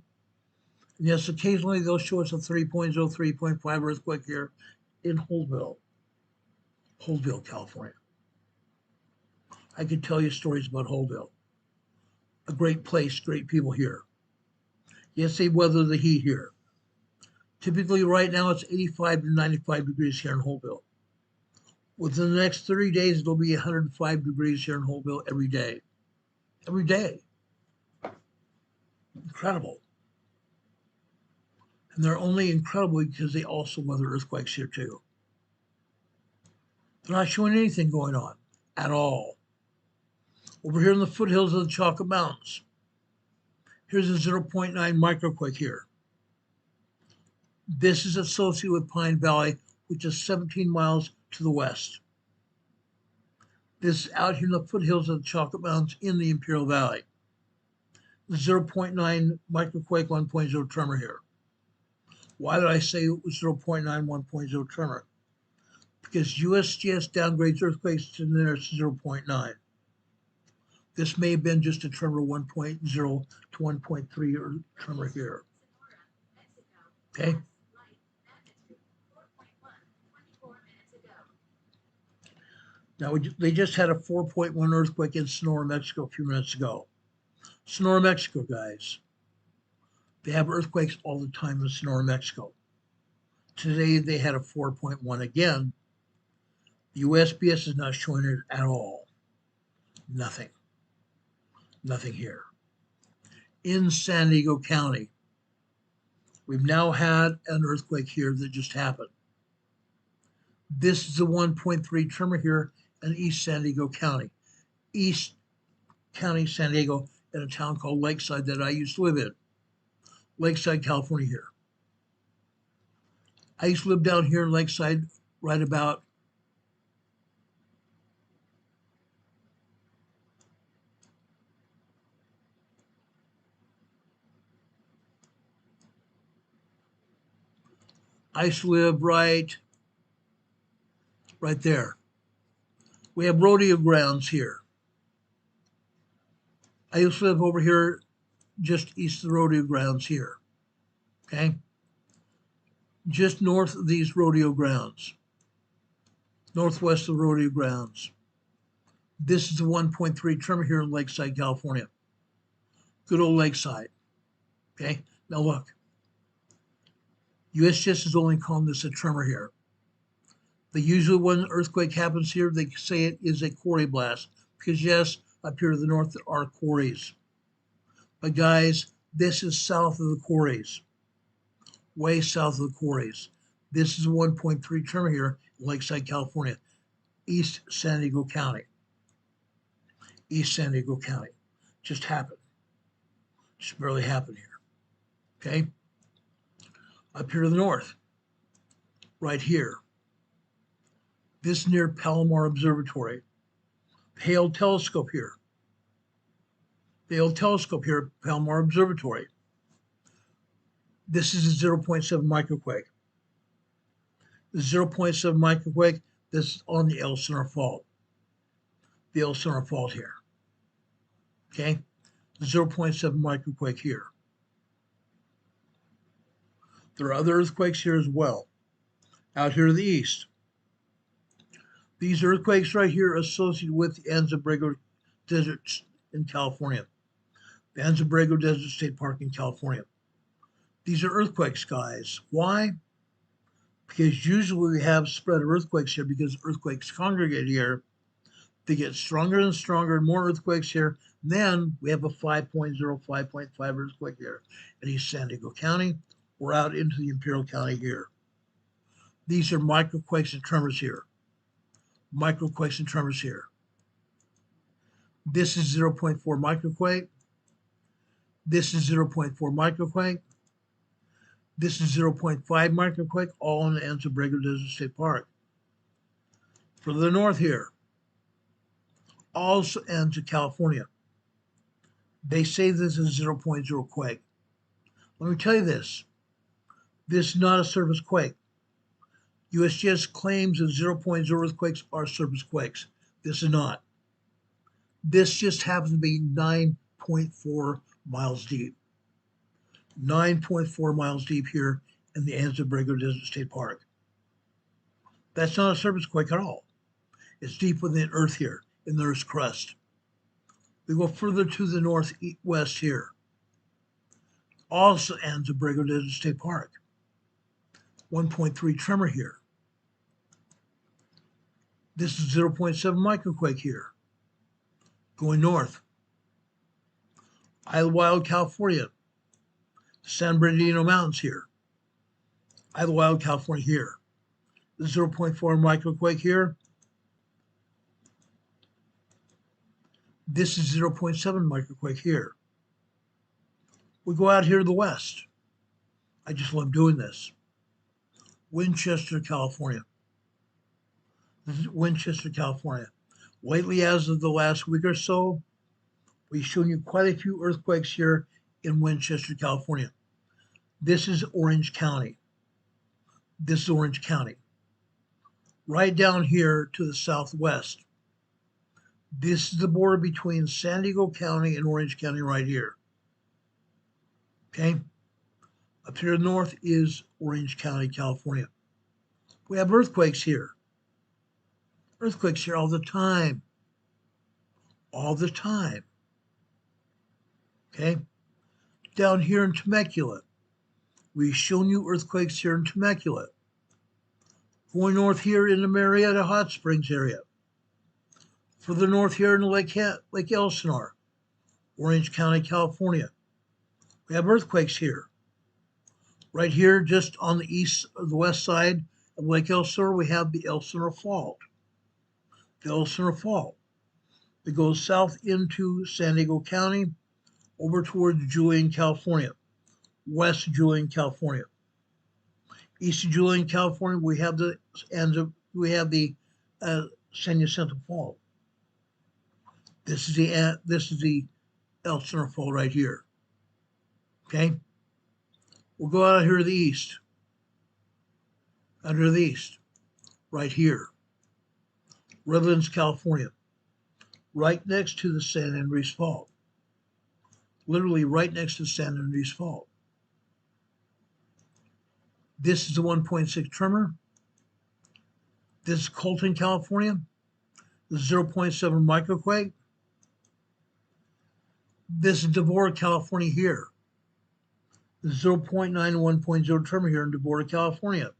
yes, occasionally they'll show us a 3.0, 3.5 earthquake here in Holtville, California. I could tell you stories about Holtville. A great place, great people here. Yes, they weather the heat here. Typically right now it's 85 to 95 degrees here in Holtville. Within the next 30 days, it'll be 105 degrees here in Holtville every day. Every day. Incredible. And they're only incredible because they also weather earthquakes here too. They're not showing anything going on at all. Over here in the foothills of the Chocolate Mountains, here's a 0.9 microquake here. This is associated with Pine Valley, which is 17 miles to the west. This is out here in the foothills of the Chocolate Mountains in the Imperial Valley. The 0.9 microquake, 1.0 tremor here. Why did I say it was 0.9, 1.0 tremor? Because USGS downgrades earthquakes to the nearest 0.9. This may have been just a tremor 1.0 to 1.3 tremor here. Okay? Now, they just had a 4.1 earthquake in Sonora, Mexico a few minutes ago. Sonora, Mexico, guys. They have earthquakes all the time in Sonora, Mexico. Today, they had a 4.1 again. The USPS is not showing it at all. Nothing. Nothing here. In San Diego County, we've now had an earthquake here that just happened. This is a 1.3 tremor here in East San Diego County. East County, San Diego, in a town called Lakeside that I used to live in. Lakeside, California here. I used to live down here in Lakeside right about I used to live right there. We have rodeo grounds here. I used to live over here just east of the rodeo grounds here. Okay? Just north of these rodeo grounds. Northwest of the rodeo grounds. This is a 1.3 tremor here in Lakeside, California. Good old Lakeside. Okay? Now look. USGS is only calling this a tremor here. They usually, when an earthquake happens here, they say it is a quarry blast. Because yes, up here to the north there are quarries. But guys, this is south of the quarries. Way south of the quarries. This is a 1.3 tremor here in Lakeside, California. East San Diego County. East San Diego County. Just happened. Just barely happened here. Okay? Up here to the north. Right here. This near Palomar Observatory. Hale Telescope here. The Hale Telescope here at Palomar Observatory. This is a 0.7 microquake. The 0.7 microquake, this is on the Elsinore Fault. The Elsinore Fault here. Okay? 0.7 microquake here. There are other earthquakes here as well. Out here to the east. These earthquakes right here are associated with the Anza-Borrego Desert in California. The Anza-Borrego Desert State Park in California. These are earthquakes, guys. Why? Because usually we have spread of earthquakes here because earthquakes congregate here. They get stronger and stronger and more earthquakes here. Then we have a 5.0, 5.5 earthquake here in East San Diego County. We're out into the Imperial County here. These are microquakes and tremors here. Microquakes and tremors here. This is 0.4 microquake. This is 0.4 microquake. This is 0.5 microquake, all in the Anza-Borrego Desert State Park. Further north here, also Anza, California. They say this is 0.0 quake. Let me tell you this. This is not a surface quake. USGS claims that 0.0 earthquakes are surface quakes. This is not. This just happens to be 9.4 miles deep. 9.4 miles deep here in the Anza-Borrego Desert State Park. That's not a surface quake at all. It's deep within Earth here, in the Earth's crust. We go further to the northwest here. Also Anza-Borrego Desert State Park. 1.3 tremor here. This is 0.7 microquake here. Going north. Idlewild, California. San Bernardino Mountains here. Idlewild, California here. The 0.4 microquake here. This is 0.7 microquake here. We go out here to the west. I just love doing this. Winchester, California. This is Winchester, California. Lately, as of the last week or so, we've shown you quite a few earthquakes here in Winchester, California. This is Orange County. This is Orange County. Right down here to the southwest. This is the border between San Diego County and Orange County right here. Okay? Up here north is Orange County, California. We have earthquakes here. Earthquakes here all the time. All the time. Okay? Down here in Temecula, we've shown you earthquakes here in Temecula. Going north here in the Marietta Hot Springs area. Further north here in Lake Elsinore, Orange County, California. We have earthquakes here. Right here, just on the west side of Lake Elsinore, we have the Elsinore Fault. The Elsinore Fault. It goes south into San Diego County, over towards Julian, California. West Julian, California. East of Julian, California, we have the San Jacinto Fault. This is the Elsinore Fault right here. Okay, we'll go out here to the east. Out here to the east, right here, Redlands, California, right next to the San Andreas Fault. Literally right next to the San Andreas Fault. This is the 1.6 tremor. This is Colton, California. The 0.7 microquake. This is Deborah, California here. The 0.9 and 1.0 tremor here in Deborah, California.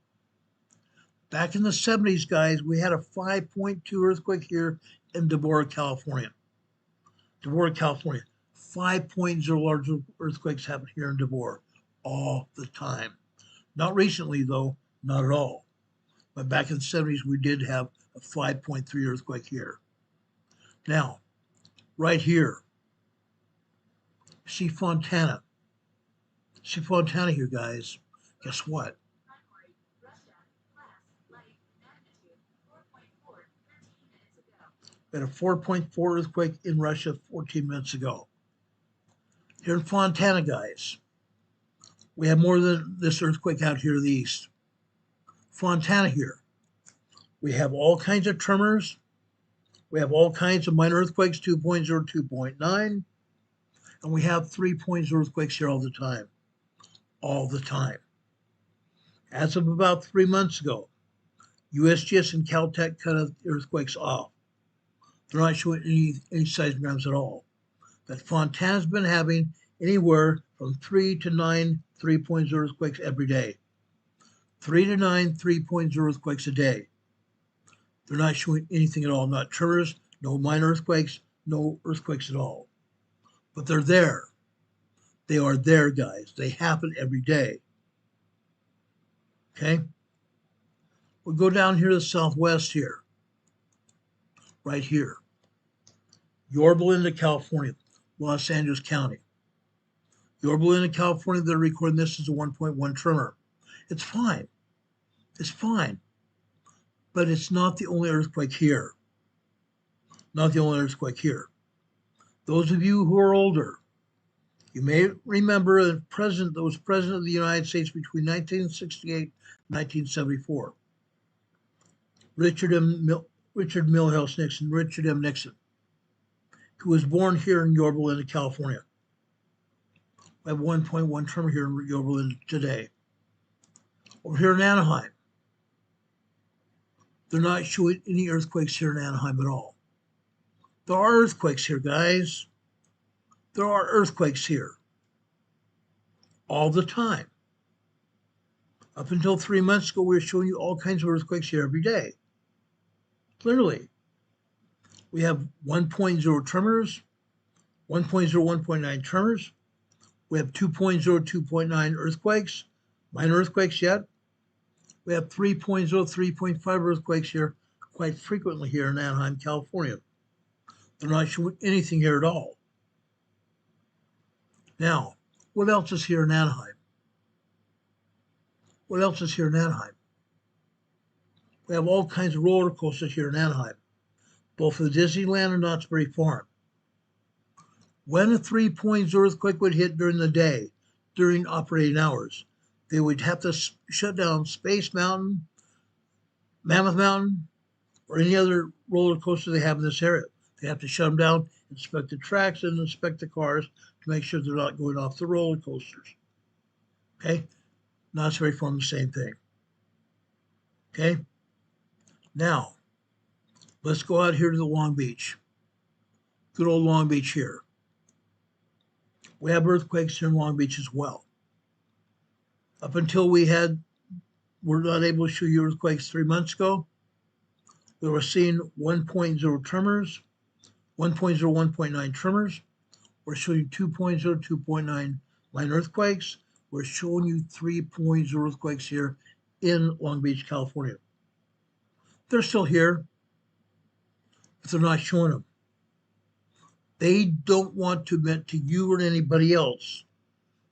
Back in the 70s, guys, we had a 5.2 earthquake here in Deborah, California. Deborah, California. 5.0 large earthquakes happen here in Deborah all the time. Not recently, though, not at all. But back in the 70s, we did have a 5.3 earthquake here. Now, right here, see Fontana. See Fontana here, guys. Guess what? We had a 4.4 earthquake in Russia 14 minutes ago. Here in Fontana, guys, we have more than this earthquake out here to the east. Fontana here, we have all kinds of tremors. We have all kinds of minor earthquakes, 2.0, 2.9, and we have 3.0 earthquakes here all the time. All the time. As of about 3 months ago, USGS and Caltech cut earthquakes off. They're not showing any seismograms at all. But Fontana's been having anywhere from 3 to 9 3.0 earthquakes every day. 3 to 9 3.0 earthquakes a day. They're not showing anything at all. Not tremors, no minor earthquakes, no earthquakes at all. But they're there. They are there, guys. They happen every day. Okay? We'll go down here to the southwest here. Right here. Yorba Linda, California, Los Angeles County. Yorba Linda, California, they're recording this as a 1.1 tremor. It's fine. It's fine. But it's not the only earthquake here. Not the only earthquake here. Those of you who are older, you may remember the president that was president of the United States between 1968 and 1974. Richard Milhouse Nixon, Richard M. Nixon, who was born here in Yorba Linda, California. We have 1.1 tremor here in Yorba Linda today. Over here in Anaheim, they're not showing any earthquakes here in Anaheim at all. There are earthquakes here, guys. There are earthquakes here. All the time. Up until 3 months ago, we were showing you all kinds of earthquakes here every day. Literally. We have 1.0 tremors, 1.0, 1.9 tremors. We have 2.0, 2.9 earthquakes, minor earthquakes yet. We have 3.0, 3.5 earthquakes here quite frequently here in Anaheim, California. They're not showing anything here at all. Now, what else is here in Anaheim? What else is here in Anaheim? We have all kinds of roller coasters here in Anaheim, both for Disneyland and Knott's Berry Farm. When a 3.0 earthquake would hit during the day, during operating hours, they would have to shut down Space Mountain, Mammoth Mountain, or any other roller coaster they have in this area. They have to shut them down, inspect the tracks, and inspect the cars to make sure they're not going off the roller coasters. Okay? Knott's Berry Farm, the same thing. Okay? Now, Let's go out here to the Long Beach. Good old Long Beach here. We have earthquakes here in Long Beach as well. Up until we're not able to show you earthquakes 3 months ago, we were seeing 1.0 tremors, 1.0, 1.9 tremors. We're showing you 2.0, 2.9 line earthquakes. We're showing you 3.0 earthquakes here in Long Beach, California. They're still here, but they're not showing them. They don't want to admit to you or anybody else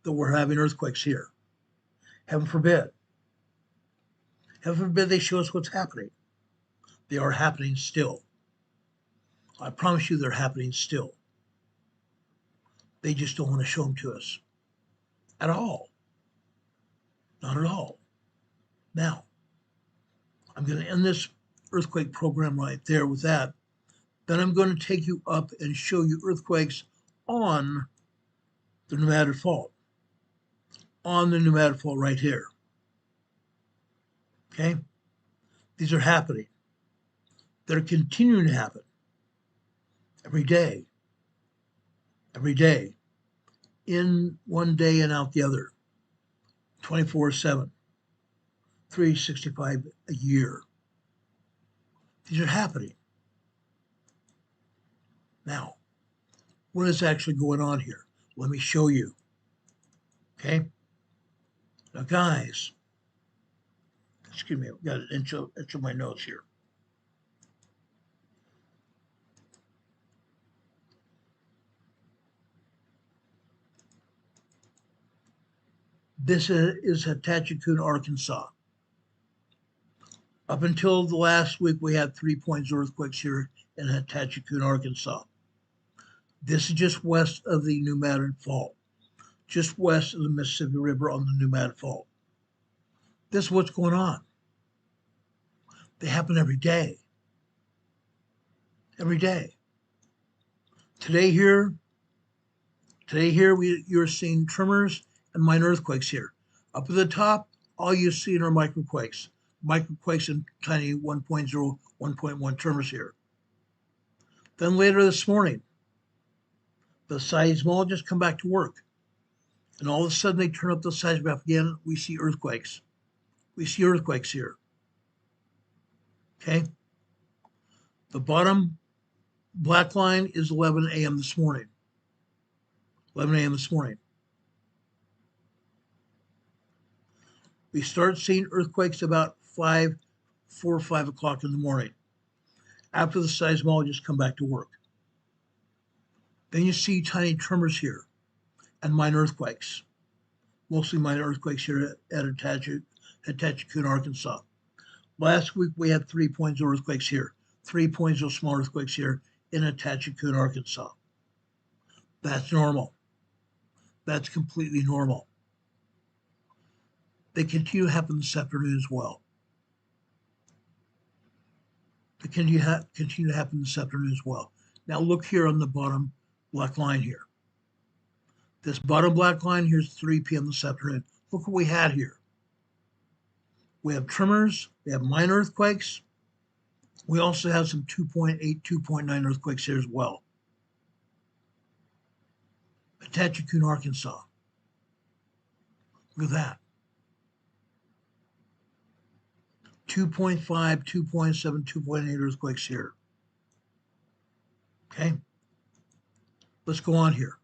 that we're having earthquakes here. Heaven forbid. Heaven forbid they show us what's happening. They are happening still. I promise you they're happening still. They just don't want to show them to us at all. Not at all. Now, I'm going to end this earthquake program right there with that. Then I'm going to take you up and show you earthquakes on the Nevada Fault. On the Nevada Fault right here. Okay? These are happening. They're continuing to happen. Every day. Every day. In one day and out the other. 24/7. 365 a year. These are happening. Now, what is actually going on here? Let me show you. Okay? Now, guys, excuse me, I've got an inch of my notes here. This is Hatachikoon, Arkansas. Up until the last week, we had 3.0 earthquakes here in Hatachikoon, Arkansas. This is just west of the Nevada Fault, just west of the Mississippi River on the Nevada Fault. This is what's going on. They happen every day. Every day. Today here, you're seeing tremors and minor earthquakes here. Up at the top, all you see are microquakes. Microquakes and tiny 1.0, 1.1 tremors here. Then later this morning, the seismologists come back to work. And all of a sudden they turn up the seismograph again. We see earthquakes. We see earthquakes here. Okay? The bottom black line is 11 a.m. this morning. 11 a.m. this morning. We start seeing earthquakes about 4 or 5 o'clock in the morning after the seismologists come back to work. Then you see tiny tremors here and minor earthquakes, mostly minor earthquakes here at Hatachikoon, Arkansas. Last week we had 3.0 earthquakes here, 3.0 small earthquakes here in Hatachikoon, Arkansas. That's normal. That's completely normal. They continue to happen this afternoon as well. They continue to happen this afternoon as well. Now look here on the bottom black line here. This bottom black line here is 3 p.m. this afternoon. Look what we had here. We have tremors. We have minor earthquakes. We also have some 2.8, 2.9 earthquakes here as well. Hatachikoon, Arkansas. Look at that. 2.5, 2.7, 2.8 earthquakes here. Okay. Let's go on here.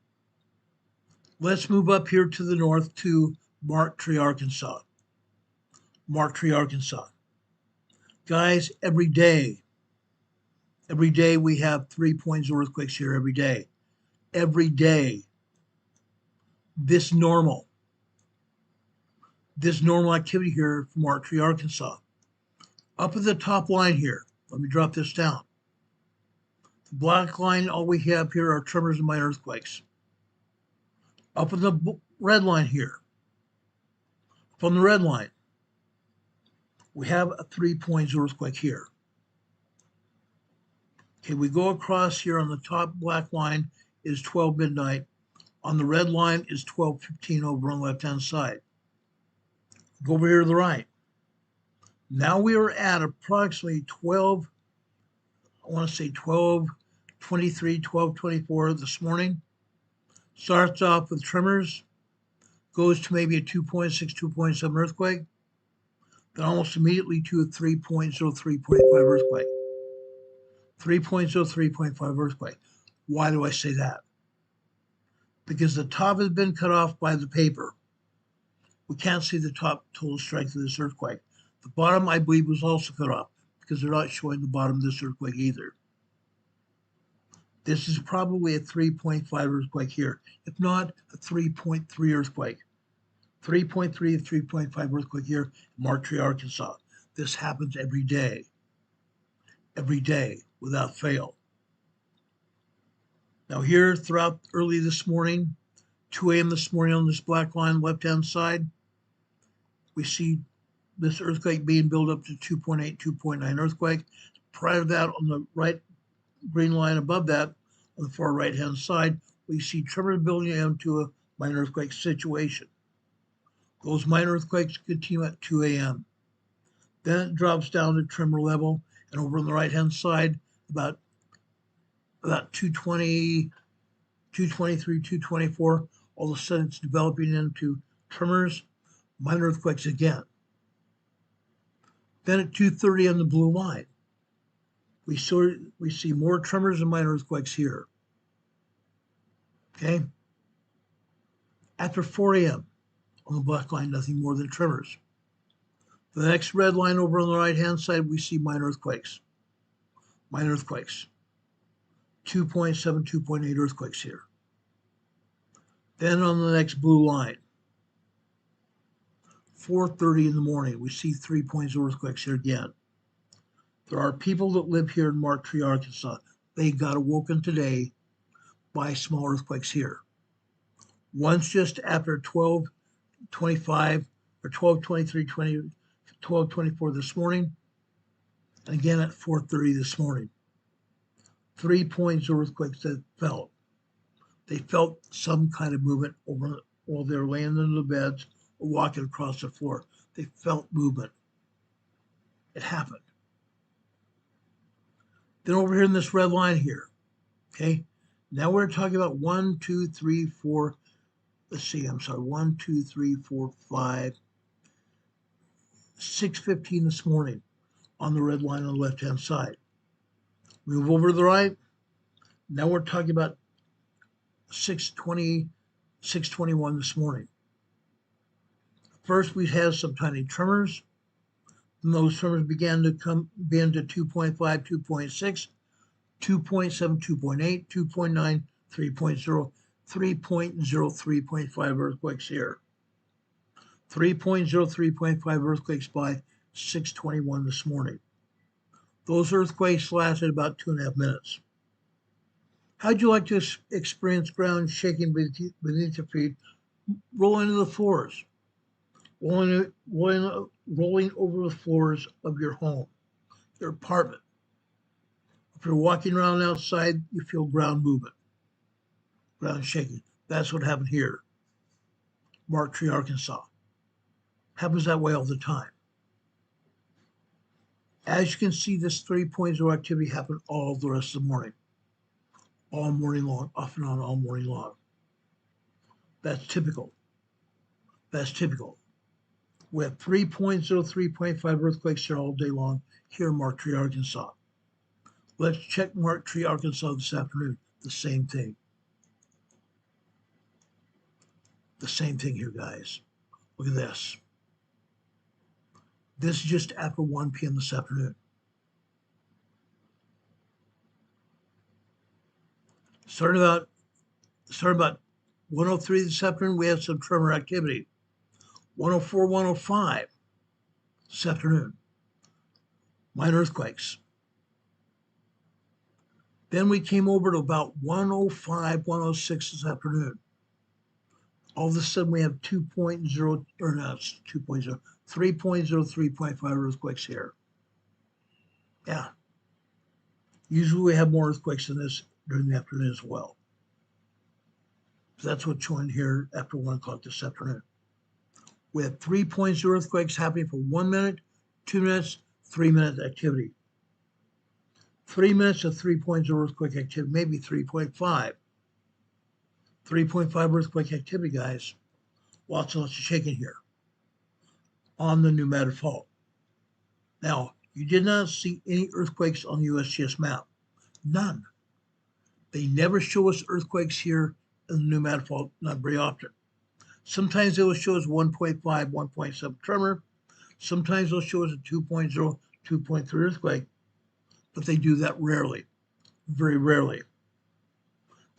Let's move up here to the north to Marktree, Arkansas. Marktree, Arkansas. Guys, every day we have 3.0 earthquakes here every day. Every day. This normal activity here from Marktree, Arkansas. Up at the top line here, let me drop this down. The black line, all we have here are tremors and minor earthquakes. Up in the red line here, up on the red line, we have a 3.0 earthquake here. Okay, we go across here on the top black line is 12 midnight. On the red line is 12:15 over on the left-hand side. Go over here to the right. Now we are at approximately 12, I want to say 12:23, 12:24 this morning. Starts off with tremors, goes to maybe a 2.6, 2.7 earthquake, then almost immediately to a 3.0, 3.5 earthquake. 3.0, 3.5 earthquake. Why do I say that? Because the top has been cut off by the paper. We can't see the top total strength of this earthquake. The bottom, I believe, was also cut off because they're not showing the bottom of this earthquake either. This is probably a 3.5 earthquake here, if not a 3.3 earthquake. 3.3 to 3.5 earthquake here in Martree, Arkansas. This happens every day without fail. Now here throughout early this morning, 2 a.m. this morning on this black line left-hand side, we see this earthquake being built up to 2.8, 2.9 earthquake. Prior to that, on the right green line above that, on the far right-hand side, we see tremors building into a minor earthquake situation. Those minor earthquakes continue at 2 a.m. Then it drops down to tremor level, and over on the right-hand side, about 2:20, 2:23, 2:24, all of a sudden it's developing into tremors, minor earthquakes again. Then at 2:30 on the blue line, we see more tremors and minor earthquakes here. Okay? After 4 a.m. on the black line, nothing more than tremors. The next red line over on the right-hand side, we see minor earthquakes. Minor earthquakes. 2.7, 2.8 earthquakes here. Then on the next blue line, 4:30 in the morning, we see 3.0 earthquakes here again. There are people that live here in Martree, Arkansas. They got awoken today by small earthquakes here. Once just after 12:25 or 12:23, 12:24 this morning, and again at 4:30 this morning. 3.0 earthquakes that felt. They felt some kind of movement over while they were laying in the beds or walking across the floor. They felt movement. It happened. Then over here in this red line here, okay, now we're talking about 1, 2, 3, 4, let's see, I'm sorry, 1, 2, 3, 4, 5, 6:15 this morning on the red line on the left-hand side. Move over to the right. Now we're talking about 6:20, 6:21 this morning. First, we had some tiny tremors. And those tremors began to come into 2.5, 2.6, 2.7, 2.8, 2.9, 3.0, 3.0, 3.5 earthquakes here. 3.0, 3.5 earthquakes by 6:21 this morning. Those earthquakes lasted about 2.5 minutes. How'd you like to experience ground shaking beneath your feet, rolling to the floors, rolling over the floors of your home, your apartment? If you're walking around outside, you feel ground movement, ground shaking. That's what happened here, Martree, Arkansas. Happens that way all the time. As you can see, this 3.0 activity happened all the rest of the morning. All morning long, off and on all morning long. That's typical. That's typical. We have 3.0, 3.5 earthquakes here all day long here in Martree, Arkansas. Let's check Martree, Arkansas this afternoon. The same thing. The same thing here, guys. Look at this. This is just after 1 p.m. this afternoon. Starting about 1:03 this afternoon, we had some tremor activity. 1:04, 1:05 this afternoon. Minor earthquakes. Then we came over to about 1:05, 1:06 this afternoon. All of a sudden we have 2.0, or not 2.0, 3.0, 3.5 earthquakes here. Yeah. Usually we have more earthquakes than this during the afternoon as well. So that's what's showing here after 1 o'clock this afternoon. We have 3.0 earthquakes happening for 1 minute, 2 minutes, 3 minute activity. 3 minutes of 3.0 earthquake activity, maybe 3.5. 3.5 earthquake activity, guys. Lots and lots of shaking here on the New Madrid Fault. Now, you did not see any earthquakes on the USGS map. None. They never show us earthquakes here in the New Madrid Fault, not very often. Sometimes they will show us 1.5, 1.7 tremor. Sometimes they'll show us a 2.0, 2.3 earthquake, but they do that rarely, very rarely.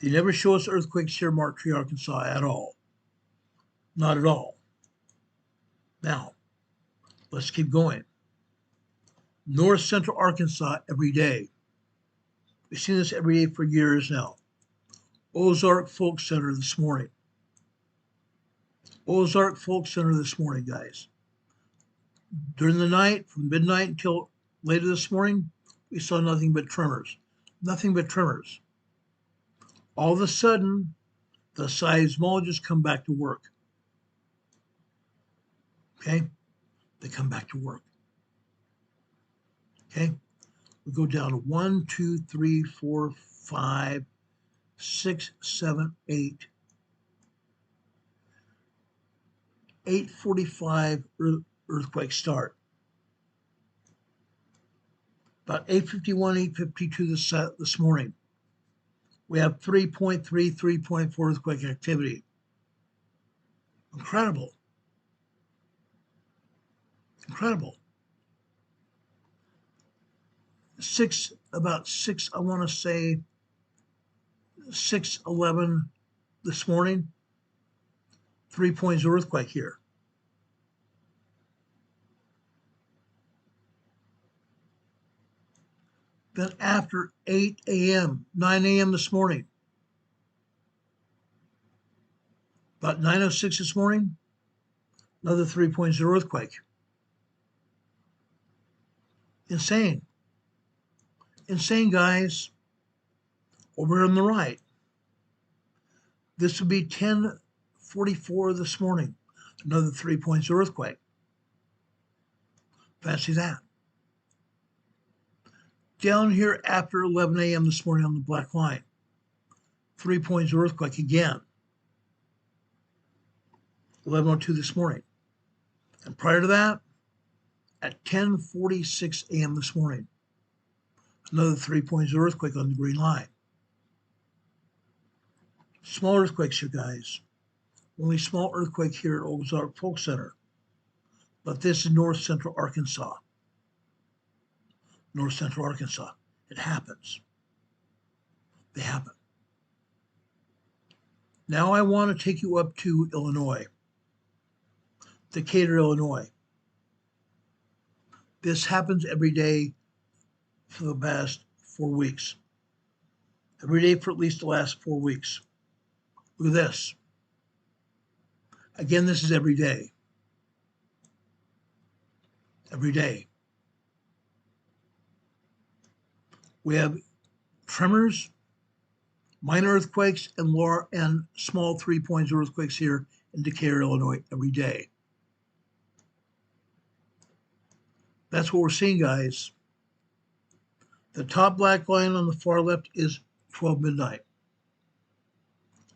They never show us earthquakes here in Marquette, Arkansas at all. Not at all. Now, let's keep going. North Central Arkansas every day. We've seen this every day for years now. Ozark Folk Center this morning. Ozark Folk Center this morning, guys. During the night, from midnight until later this morning, we saw nothing but tremors. Nothing but tremors. All of a sudden, the seismologists come back to work. Okay? They come back to work. Okay? We go down to 1, 2, 3, 4, 5, 6, 7, 8. 8:45 earthquake start. About 8:51, 8:52 this morning. We have 3.3, 3.4 earthquake activity. Incredible. Incredible. About 6, I want to say 6:11 this morning. 3.0 earthquake here. Then after 8 a.m., 9 a.m. this morning, about 9:06 this morning, another 3.0 earthquake. Insane. Insane, guys. Over on the right. This would be 10:44 this morning, another 3.0 earthquake. Fancy that. Down here after 11 a.m. this morning on the black line, 3.0 earthquake again. 11:02 this morning. And prior to that, at 10:46 a.m. this morning, another 3.0 earthquake on the green line. Small earthquakes here, guys. Only small earthquake here at Ozark Folk Center. But this is North Central Arkansas. North Central Arkansas. It happens. They happen. Now I want to take you up to Illinois. Decatur, Illinois. This happens every day for the past 4 weeks. Every day for at least the last 4 weeks. Look at this. Again, this is every day. Every day. We have tremors, minor earthquakes, and small 3.0 earthquakes here in Decatur, Illinois, every day. That's what we're seeing, guys. The top black line on the far left is 12 midnight.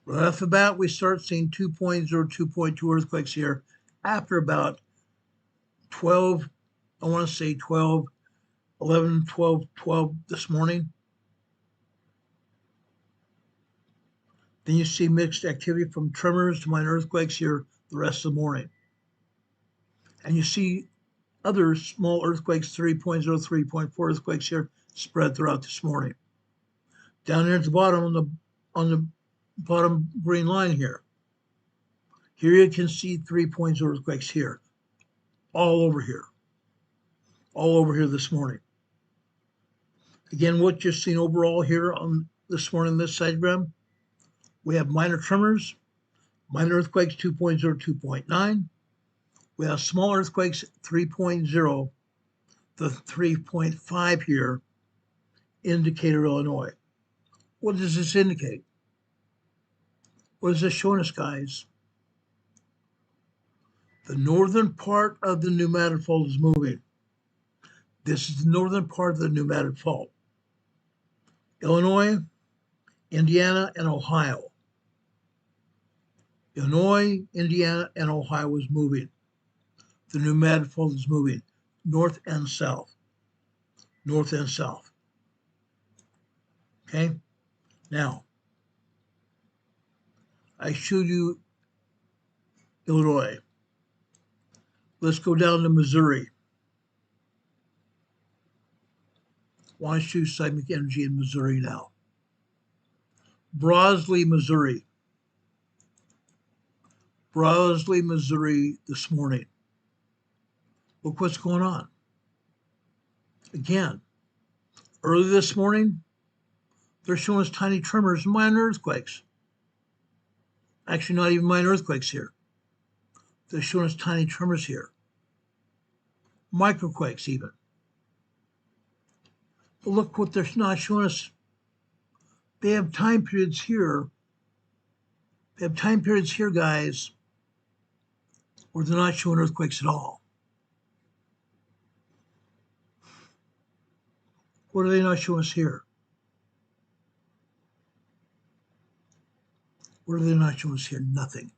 Right off the bat, we start seeing 2.0, 2.2 earthquakes here after about 12, I want to say 12, 11, 12, 12 this morning. Then you see mixed activity from tremors to minor earthquakes here the rest of the morning. And you see other small earthquakes, 3.0, 3.4 earthquakes here spread throughout this morning. Down here at the bottom on the bottom green line here. Here you can see 3.0 earthquakes here. All over here. All over here this morning. Again, what you're seeing overall here on this morning, this diagram, we have minor tremors, minor earthquakes 2.0, 2.9. We have small earthquakes 3.0, the 3.5 here in Decatur, Illinois. What does this indicate? What is this showing us, guys? The northern part of the New Madrid Fault is moving. This is the northern part of the New Madrid Fault. Illinois, Indiana, and Ohio. Illinois, Indiana, and Ohio is moving. The pneumatic fault is moving north and south. North and south. Okay? Now, I showed you Illinois. Let's go down to Missouri. Want to choose seismic energy in Missouri now. Brosley, Missouri. Brosley, Missouri this morning. Look what's going on. Again, early this morning, they're showing us tiny tremors and minor earthquakes. Actually, not even minor earthquakes here. They're showing us tiny tremors here. Microquakes even. But look what they're not showing us. They have time periods here. They have time periods here, guys, where they're not showing earthquakes at all. What are they not showing us here? What are they not showing us here? Nothing.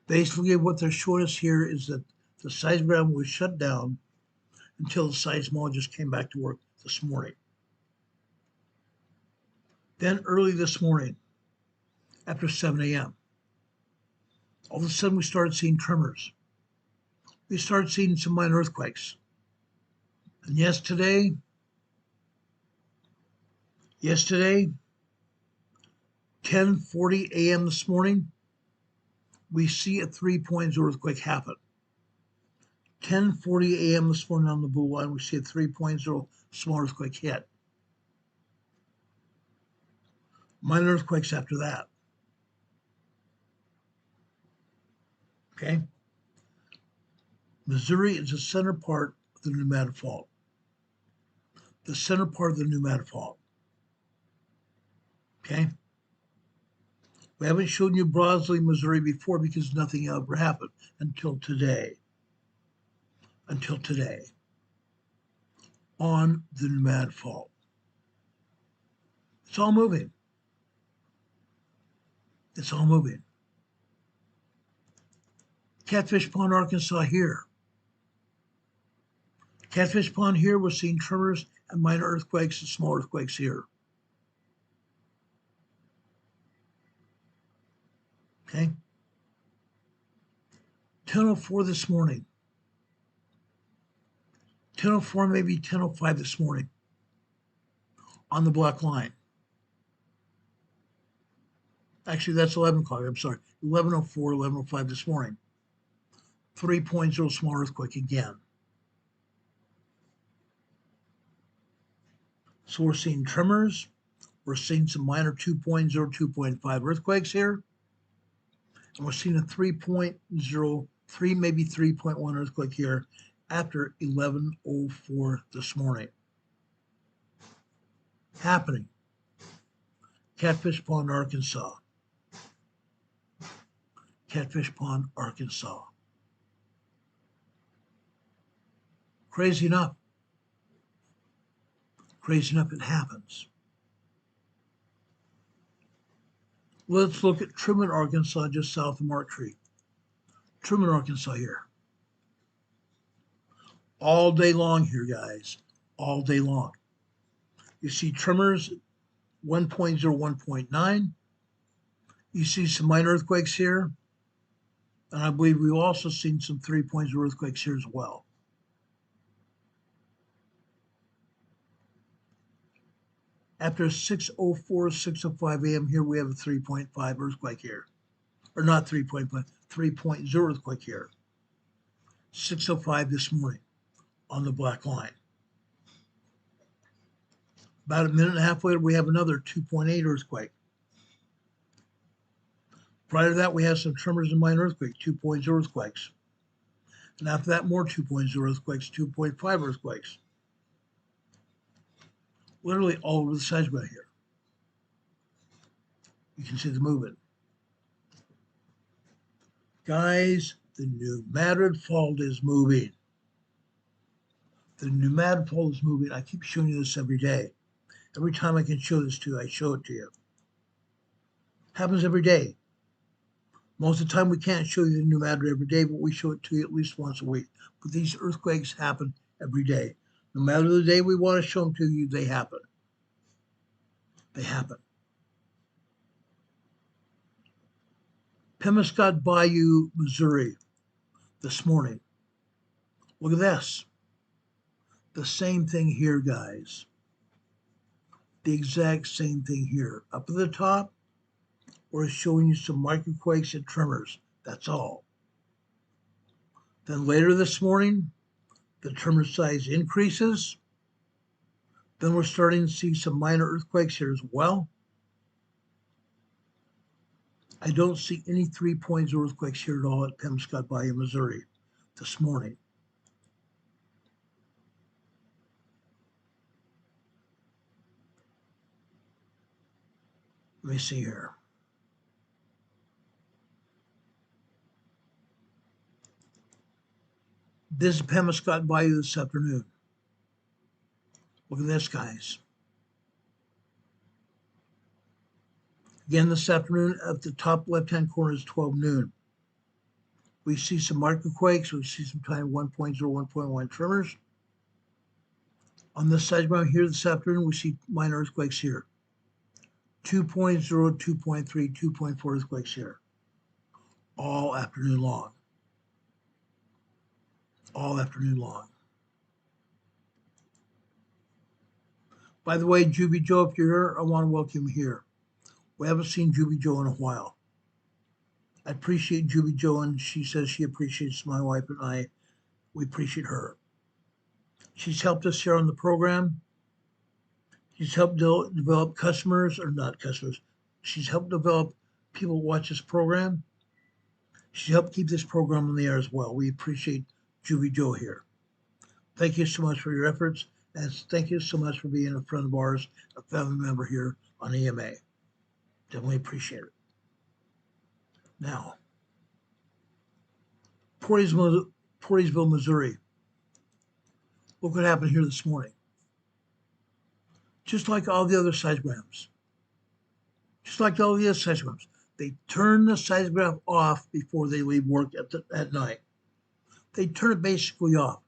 Basically, what they're showing us here is that the seismogram was shut down until the seismologist came back to work this morning. Then early this morning, after 7 a.m., all of a sudden we started seeing tremors. We started seeing some minor earthquakes. And yesterday, 10:40 a.m. this morning, we see a 3.0 earthquake happen. 10:40 a.m. this morning on the blue line, we see a 3.0 small earthquake hit. Minor earthquakes after that. Okay? Missouri is the center part of the pneumatic fault. The center part of the pneumatic fault. Okay? We haven't shown you Brosley, Missouri before because nothing ever happened until today. Until today. On the pneumatic fault. It's all moving. It's all moving. Catfish Pond, Arkansas here. Catfish Pond here, we're seeing tremors and minor earthquakes and small earthquakes here. Okay? 10:04 this morning. 10:04, maybe 10:05 this morning on the black line. Actually, that's 11 o'clock. I'm sorry. 11:04, 11:05 this morning. 3.0 small earthquake again. So we're seeing tremors. We're seeing some minor 2.0, 2.5 earthquakes here. And we're seeing a 3.0, maybe 3.1 earthquake here after 11:04 this morning. Happening. Catfish Pond, Arkansas. Catfish Pond, Arkansas. Crazy enough. Crazy enough, it happens. Let's look at Truman, Arkansas, just south of Marktree. Truman, Arkansas here. All day long here, guys. All day long. You see tremors 1.0, 1.9. You see some minor earthquakes here. And I believe we've also seen some 3.0 earthquakes here as well. After 6:04, 6:05 a.m. here, we have a 3.5 earthquake here. Or not 3.5, 3.0 earthquake here. 6:05 this morning on the black line. About a minute and a half later, we have another 2.8 earthquake. Prior to that, we had some tremors and minor earthquakes, 2.0 earthquakes. And after that, more 2.0 earthquakes, 2.5 earthquakes. Literally all over the seismogram here. You can see the movement. Guys, the pneumatic fault is moving. The pneumatic pole is moving. I keep showing you this every day. Every time I can show this to you, I show it to you. Happens every day. Most of the time we can't show you the pneumatic every day, but we show it to you at least once a week. But these earthquakes happen every day. No matter the day we want to show them to you, they happen. They happen. Pemiscot Bayou, Missouri, this morning. Look at this. The same thing here, guys. The exact same thing here. Up at the top, we're showing you some microquakes and tremors. That's all. Then later this morning, the tremor size increases. Then we're starting to see some minor earthquakes here as well. I don't see any 3.0 earthquakes here at all at Pemiscot Bayou, Missouri this morning. Let me see here. This is Pemiscot Bayou this afternoon. Look at this, guys. Again, this afternoon at the top left-hand corner is 12 noon. We see some microquakes. We see some tiny 1.0, 1.1 tremors. On this side around here this afternoon, we see minor earthquakes here. 2.0, 2.3, 2.4 earthquakes here. All afternoon long. All afternoon long. By the way, Juby Joe, if you're here, I want to welcome you here. We haven't seen Juby Joe in a while. I appreciate Juby Joe, and she says she appreciates my wife and I. We appreciate her. She's helped us here on the program. She's helped develop customers, or not customers. She's helped develop people who watch this program. She's helped keep this program on the air as well. We appreciate Juby Joe here. Thank you so much for your efforts, and thank you so much for being a friend of ours, a family member here on EMA. Definitely appreciate it. Now, Portersville, Missouri. Look what happened here this morning. Just like all the other seismograms. Just like all the other seismograms. They turn the seismograph off before they leave work at night. They turn it basically off,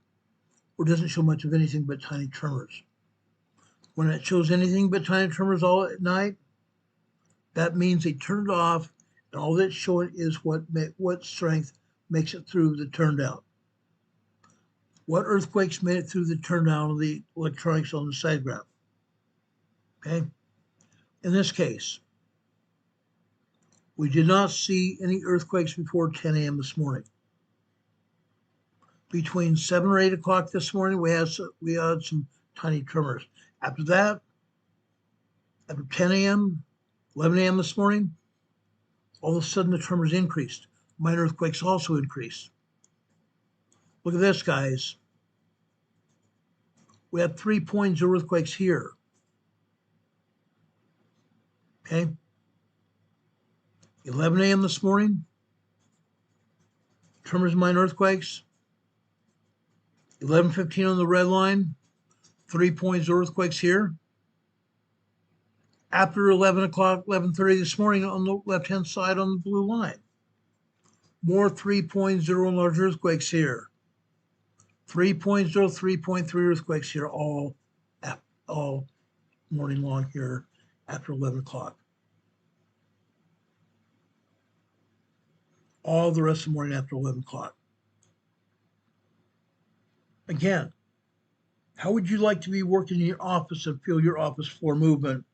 or doesn't show much of anything but tiny tremors. When it shows anything but tiny tremors all at night, that means they turn it off, and all that's showing is what strength makes it through the turndown. What earthquakes made it through the turndown of the electronics on the seismograph? Okay. In this case, we did not see any earthquakes before 10 a.m. this morning. Between 7 or 8 o'clock this morning, we had some tiny tremors. After that, after 10 a.m., 11 a.m. this morning, all of a sudden the tremors increased. Minor earthquakes also increased. Look at this, guys. We have 3.0 earthquakes here. Okay. 11 a.m. this morning, tremors, minor earthquakes. 11:15 on the red line, 3.0 earthquakes here. After 11 o'clock, 11:30 this morning on the left-hand side on the blue line, more 3.0 and large earthquakes here. 3.0, 3.3 earthquakes here all morning long here after 11 o'clock. All the rest of the morning after 11 o'clock. Again, how would you like to be working in your office and feel your office floor movement?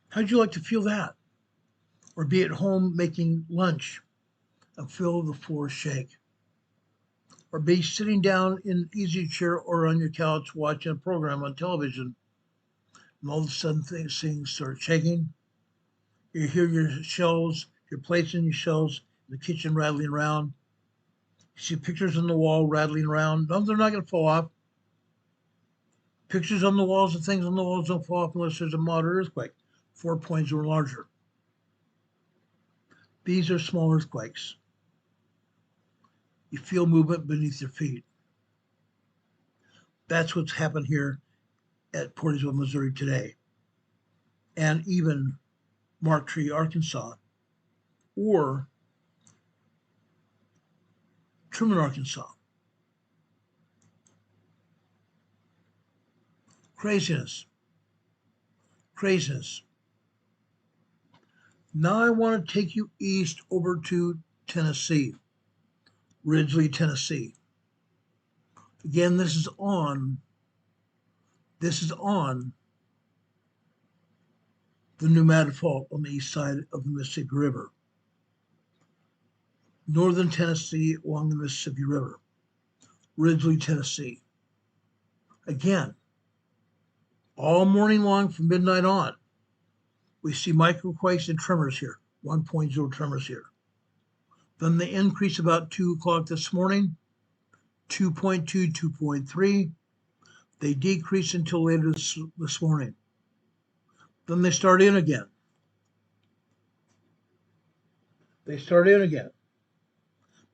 How'd you like to feel that? Or be at home making lunch and feel the floor shake? Or be sitting down in an easy chair or on your couch watching a program on television, and all of a sudden things start shaking. You hear your shelves, your plates in your shelves, in the kitchen rattling around. You see pictures on the wall rattling around. No, they're not going to fall off. Pictures on the walls and things on the walls don't fall off unless there's a moderate earthquake, 4.0 or larger. These are small earthquakes. You feel movement beneath your feet. That's what's happened here at Portisville, Missouri today, and even Marktree, Arkansas, or Truman, Arkansas. Craziness. Craziness. Now I want to take you east over to Tennessee, Ridgely, Tennessee. Again, this is on the Pneumatic Fault on the east side of the Mississippi River. Northern Tennessee along the Mississippi River. Ridgely, Tennessee. Again, all morning long from midnight on, we see microquakes and tremors here, 1.0 tremors here. Then they increase about 2 o'clock this morning, 2.2, 2.3. They decrease until later this morning. Then they start in again. They start in again.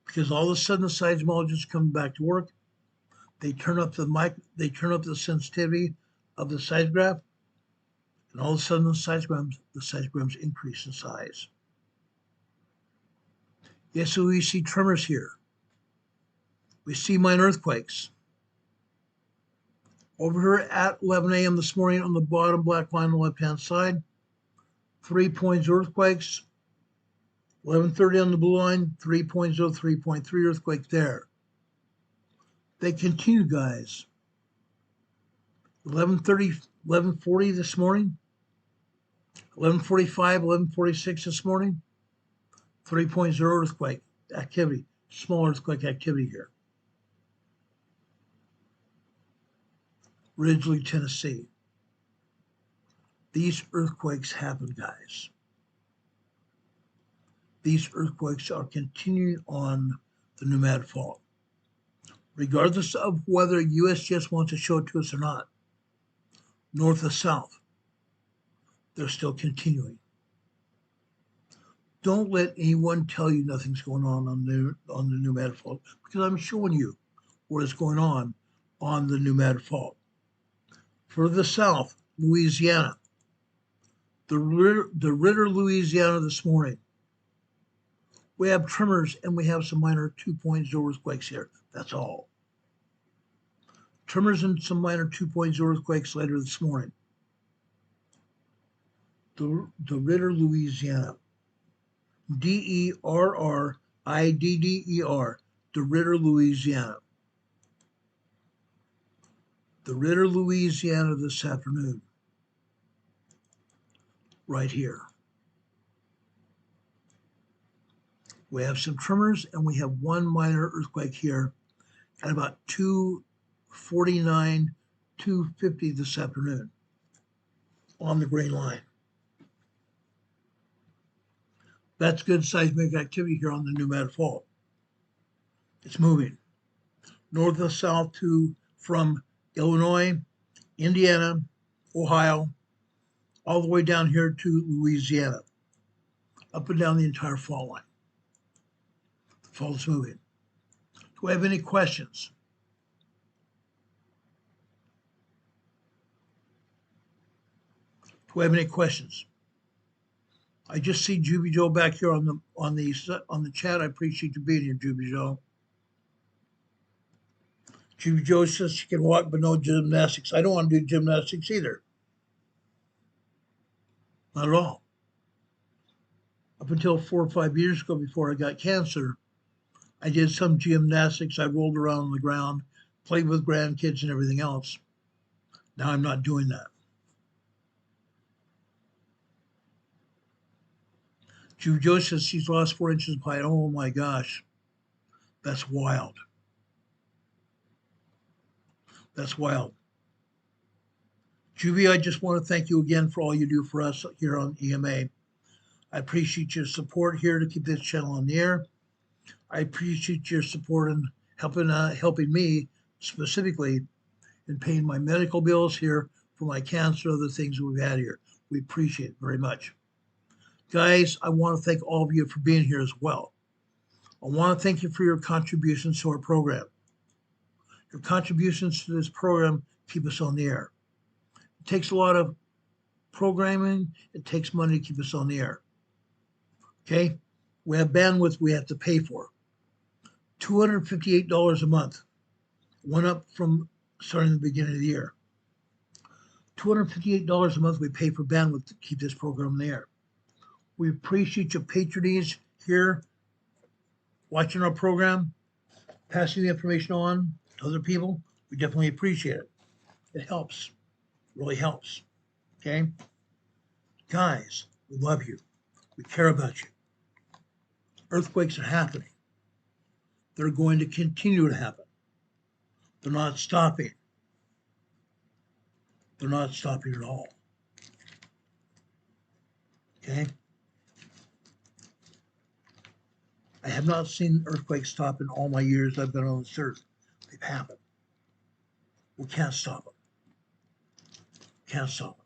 Because all of a sudden the seismologists come back to work. They turn up the sensitivity of the seismograph, and all of a sudden the seismograms increase in size. Yes, so we see tremors here. We see minor earthquakes. Over here at 11 a.m. this morning on the bottom black line on the left-hand side, 3 points earthquakes. 11:30 on the blue line, 3.0, 3.3 earthquake there. They continue, guys. 11:30, 11:40 this morning, 11:45, 11:46 this morning, 3.0 earthquake activity, small earthquake activity here. Ridgely, Tennessee. These earthquakes happen, guys. These earthquakes are continuing on the Pneumatic Fault. Regardless of whether USGS wants to show it to us or not, north or south, they're still continuing. Don't let anyone tell you nothing's going on the Pneumatic Fault, because I'm showing you what is going on the Pneumatic Fault. Further south, Louisiana, the Ritter, Louisiana this morning. We have tremors and we have some minor 2.0 earthquakes here. That's all. Tremors and some minor 2.0 earthquakes later this morning. The Ritter, Louisiana. DERRIDDER, the Ritter, Louisiana. The Ritter, Louisiana this afternoon. Right here. We have some tremors and we have one minor earthquake here at about 2:49, 2:50 this afternoon on the green line. That's good seismic activity here on the Pneumatic Fault. It's moving north and south from Illinois, Indiana, Ohio, all the way down here to Louisiana, up and down the entire fault line. The fault is moving. Do we have any questions? Do we have any questions? I just see Juby Joe back here on the chat. I appreciate you being here, Juby Joe. Juby Joe says she can walk but no gymnastics. I don't want to do gymnastics either. Not at all. Up until 4 or 5 years ago, before I got cancer, I did some gymnastics. I rolled around on the ground, played with grandkids and everything else. Now I'm not doing that. Judy Joe says she's lost 4 inches of height. Oh my gosh. That's wild. That's wild. Juby, I just want to thank you again for all you do for us here on EMA. I appreciate your support here to keep this channel on the air. I appreciate your support in helping me specifically in paying my medical bills here for my cancer, other things we've had here. We appreciate it very much. Guys, I want to thank all of you for being here as well. I want to thank you for your contributions to our program. Your contributions to this program keep us on the air. It takes a lot of programming. It takes money to keep us on the air. Okay? We have bandwidth we have to pay for. $258 a month. Went up from starting the beginning of the year. $258 a month we pay for bandwidth to keep this program on the air. We appreciate your patronage here, watching our program, passing the information on to other people. We definitely appreciate it. It helps, really helps. Okay? Guys, we love you. We care about you. Earthquakes are happening. They're going to continue to happen. They're not stopping. They're not stopping at all. Okay? I have not seen earthquakes stop in all my years I've been on this earth. They've happened. We can't stop them. Can't stop them.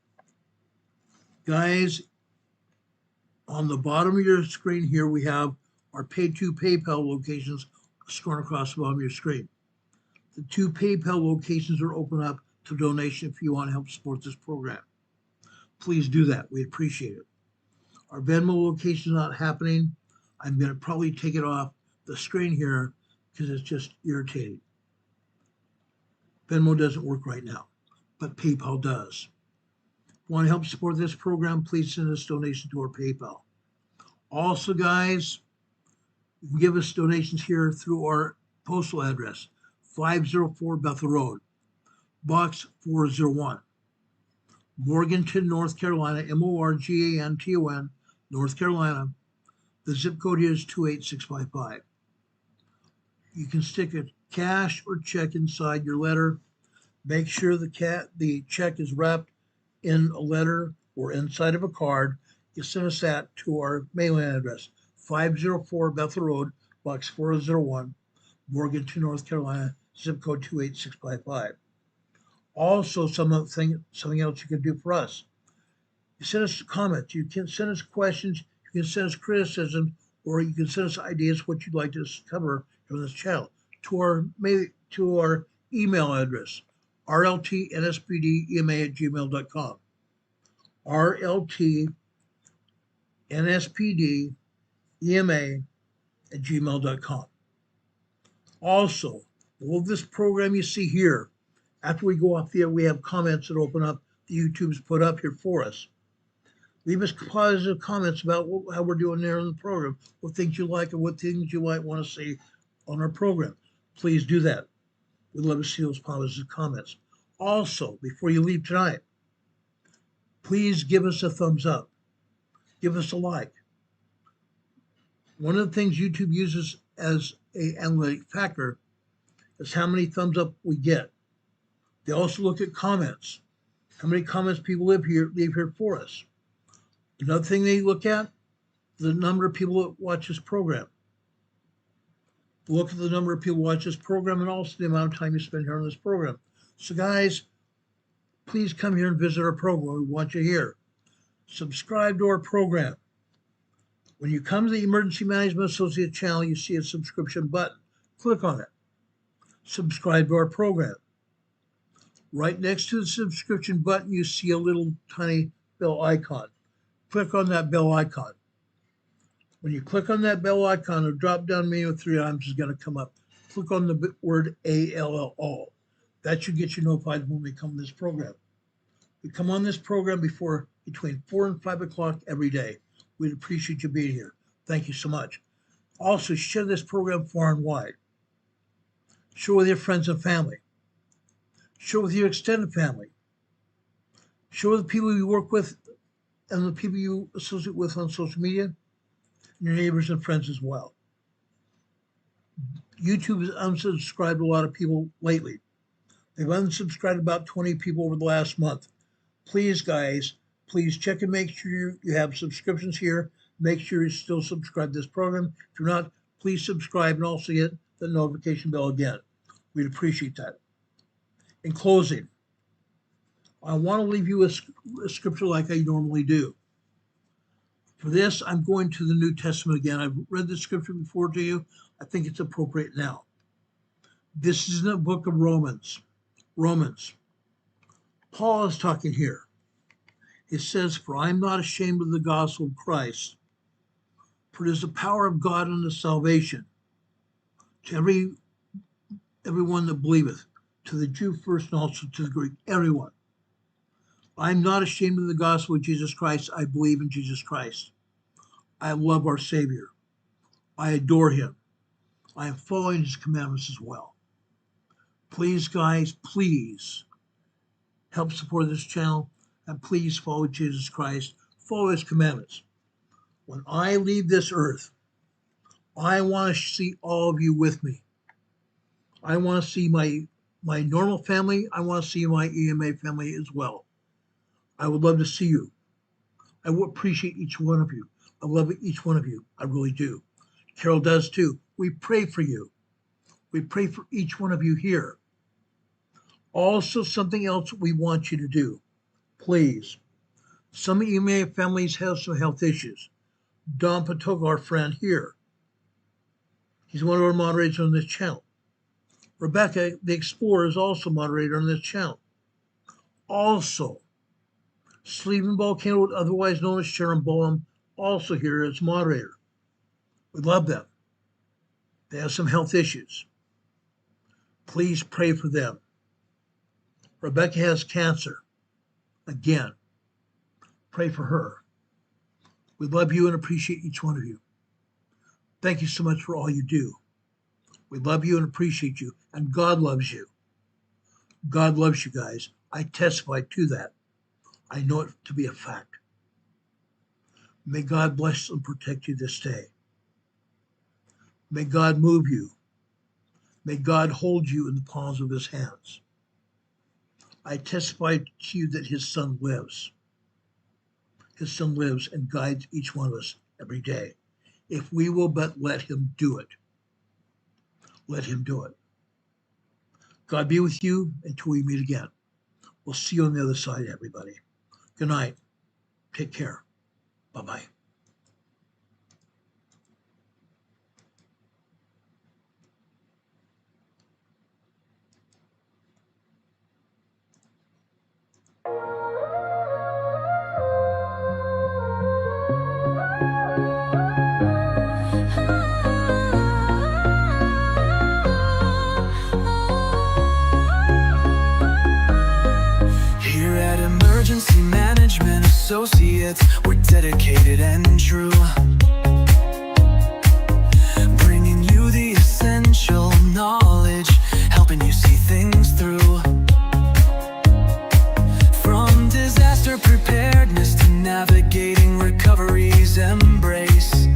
Guys, on the bottom of your screen here, we have our Pay-to PayPal locations scrolling across the bottom of your screen. The 2 PayPal locations are open up to donation if you want to help support this program. Please do that. We appreciate it. Our Venmo location is not happening. I'm going to probably take it off the screen here because it's just irritating. Venmo doesn't work right now, but PayPal does. If you want to help support this program, please send us donation to our PayPal. Also, guys, you can give us donations here through our postal address, 504 Bethel Road, Box 401, Morganton, North Carolina, Morganton, North Carolina. The zip code here is 28655. You can stick a cash or check inside your letter. Make sure the check is wrapped in a letter or inside of a card. You send us that to our mailing address, 504 Bethel Road, Box 401, Morganton, North Carolina, zip code 28655. Also, something else you can do for us. You send us comments. You can send us questions. You can send us criticism, or you can send us ideas what you'd like to cover on this channel to our email address, rltnspdema@gmail.com. rltnspdema@gmail.com. Also, all of this program you see here, after we go off the air, we have comments that open up the YouTube's put up here for us. Leave us positive comments about how we're doing there in the program, what things you like and what things you might want to see on our program. Please do that. We'd love to see those positive comments. Also, before you leave tonight, please give us a thumbs up. Give us a like. One of the things YouTube uses as an analytic factor is how many thumbs up we get. They also look at comments. How many comments people leave here for us. Another thing they look at, the number of people that watch this program. Look at the number of people who watch this program and also the amount of time you spend here on this program. So guys, please come here and visit our program. We want you here. Subscribe to our program. When you come to the Emergency Management Associate channel, you see a subscription button. Click on it. Subscribe to our program. Right next to the subscription button, you see a little tiny bell icon. Click on that bell icon. When you click on that bell icon, a drop-down menu with 3 items is going to come up. Click on the word ALL. That should get you notified when we come on this program. We come on this program between 4 and 5 o'clock every day. We'd appreciate you being here. Thank you so much. Also, share this program far and wide. Share with your friends and family. Share with your extended family. Share with the people you work with and the people you associate with on social media, and your neighbors and friends as well. YouTube has unsubscribed a lot of people lately. They've unsubscribed about 20 people over the last month. Please, guys, please check and make sure you have subscriptions here. Make sure you're still subscribed to this program. If you're not, please subscribe and also hit the notification bell again. We'd appreciate that. In closing, I want to leave you a scripture like I normally do. For this, I'm going to the New Testament again. I've read the scripture before to you. I think it's appropriate now. This is in the book of Romans. Paul is talking here. It says, "For I am not ashamed of the gospel of Christ, for it is the power of God unto salvation to everyone that believeth, to the Jew first and also to the Greek," everyone. "I am not ashamed of the gospel of Jesus Christ. I believe in Jesus Christ. I love our Savior. I adore him. I am following his commandments as well." Please, guys, please help support this channel and please follow Jesus Christ, follow his commandments. When I leave this earth, I want to see all of you with me. I want to see my normal family. I want to see my EMA family as well. I would love to see you. I would appreciate each one of you. I love each one of you. I really do. Carol does too. We pray for you. We pray for each one of you here. Also, something else we want you to do, please. Some EMA families have some health issues. Don Patoga, our friend here, he's one of our moderators on this channel. Rebecca, the Explorer, is also moderator on this channel. Also, Stephen Volcano, otherwise known as Sharon Boehm, also here as moderator. We love them. They have some health issues. Please pray for them. Rebecca has cancer. Again, pray for her. We love you and appreciate each one of you. Thank you so much for all you do. We love you and appreciate you, and God loves you. God loves you guys. I testify to that. I know it to be a fact. May God bless and protect you this day. May God move you. May God hold you in the palms of his hands. I testify to you that his Son lives. His Son lives and guides each one of us every day. If we will but let him do it. Let him do it. God be with you until we meet again. We'll see you on the other side, everybody. Good night. Take care. Bye-bye. Here at Emergency Management Associates, we're dedicated and true, bringing you the essential knowledge, helping you see things through. From disaster preparedness to navigating recovery's embrace,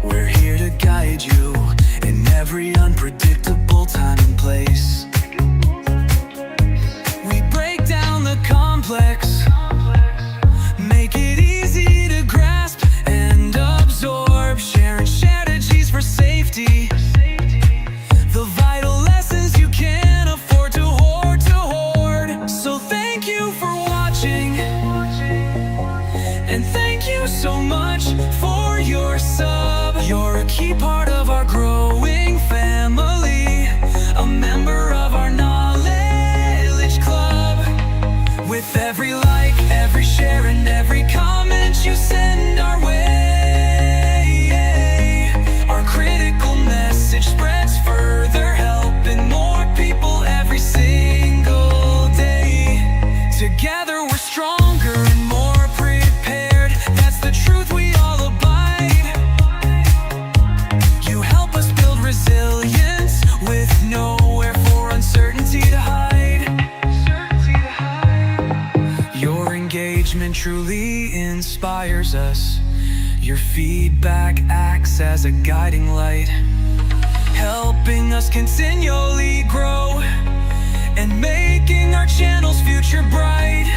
we're here to guide you in every unpredictable time and place. We break down the complex, make it easy to grasp and absorb, sharing strategies for safety, the vital lessons you can't afford to hoard. So thank you for watching, and thank you so much for your sub. You're a key part of our growing family, a member of our knowledge club. With every like, every share, and every comment you send our way, our critical message spreads further, helping more people every single day. Together we're stronger and more prepared. That's the truth we all abide. You help us build resilience with nowhere for uncertainty to hide. Your engagement truly inspires us. Your feedback acts as a guiding light, helping us continually grow and making our channel's future bright.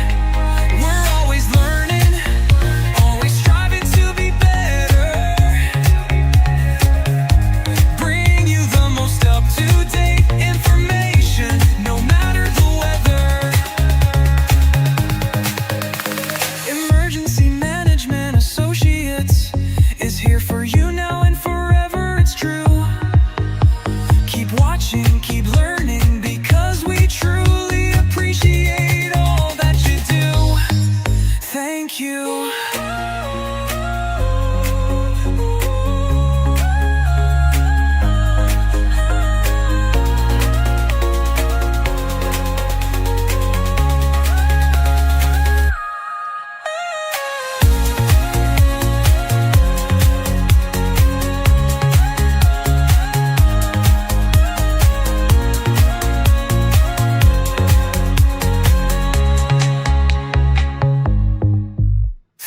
We're always learning, always striving to be better, bring you the most up-to-date information, no matter the weather. Emergency Management Associates is here for you now and forever, it's true.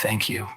Thank you.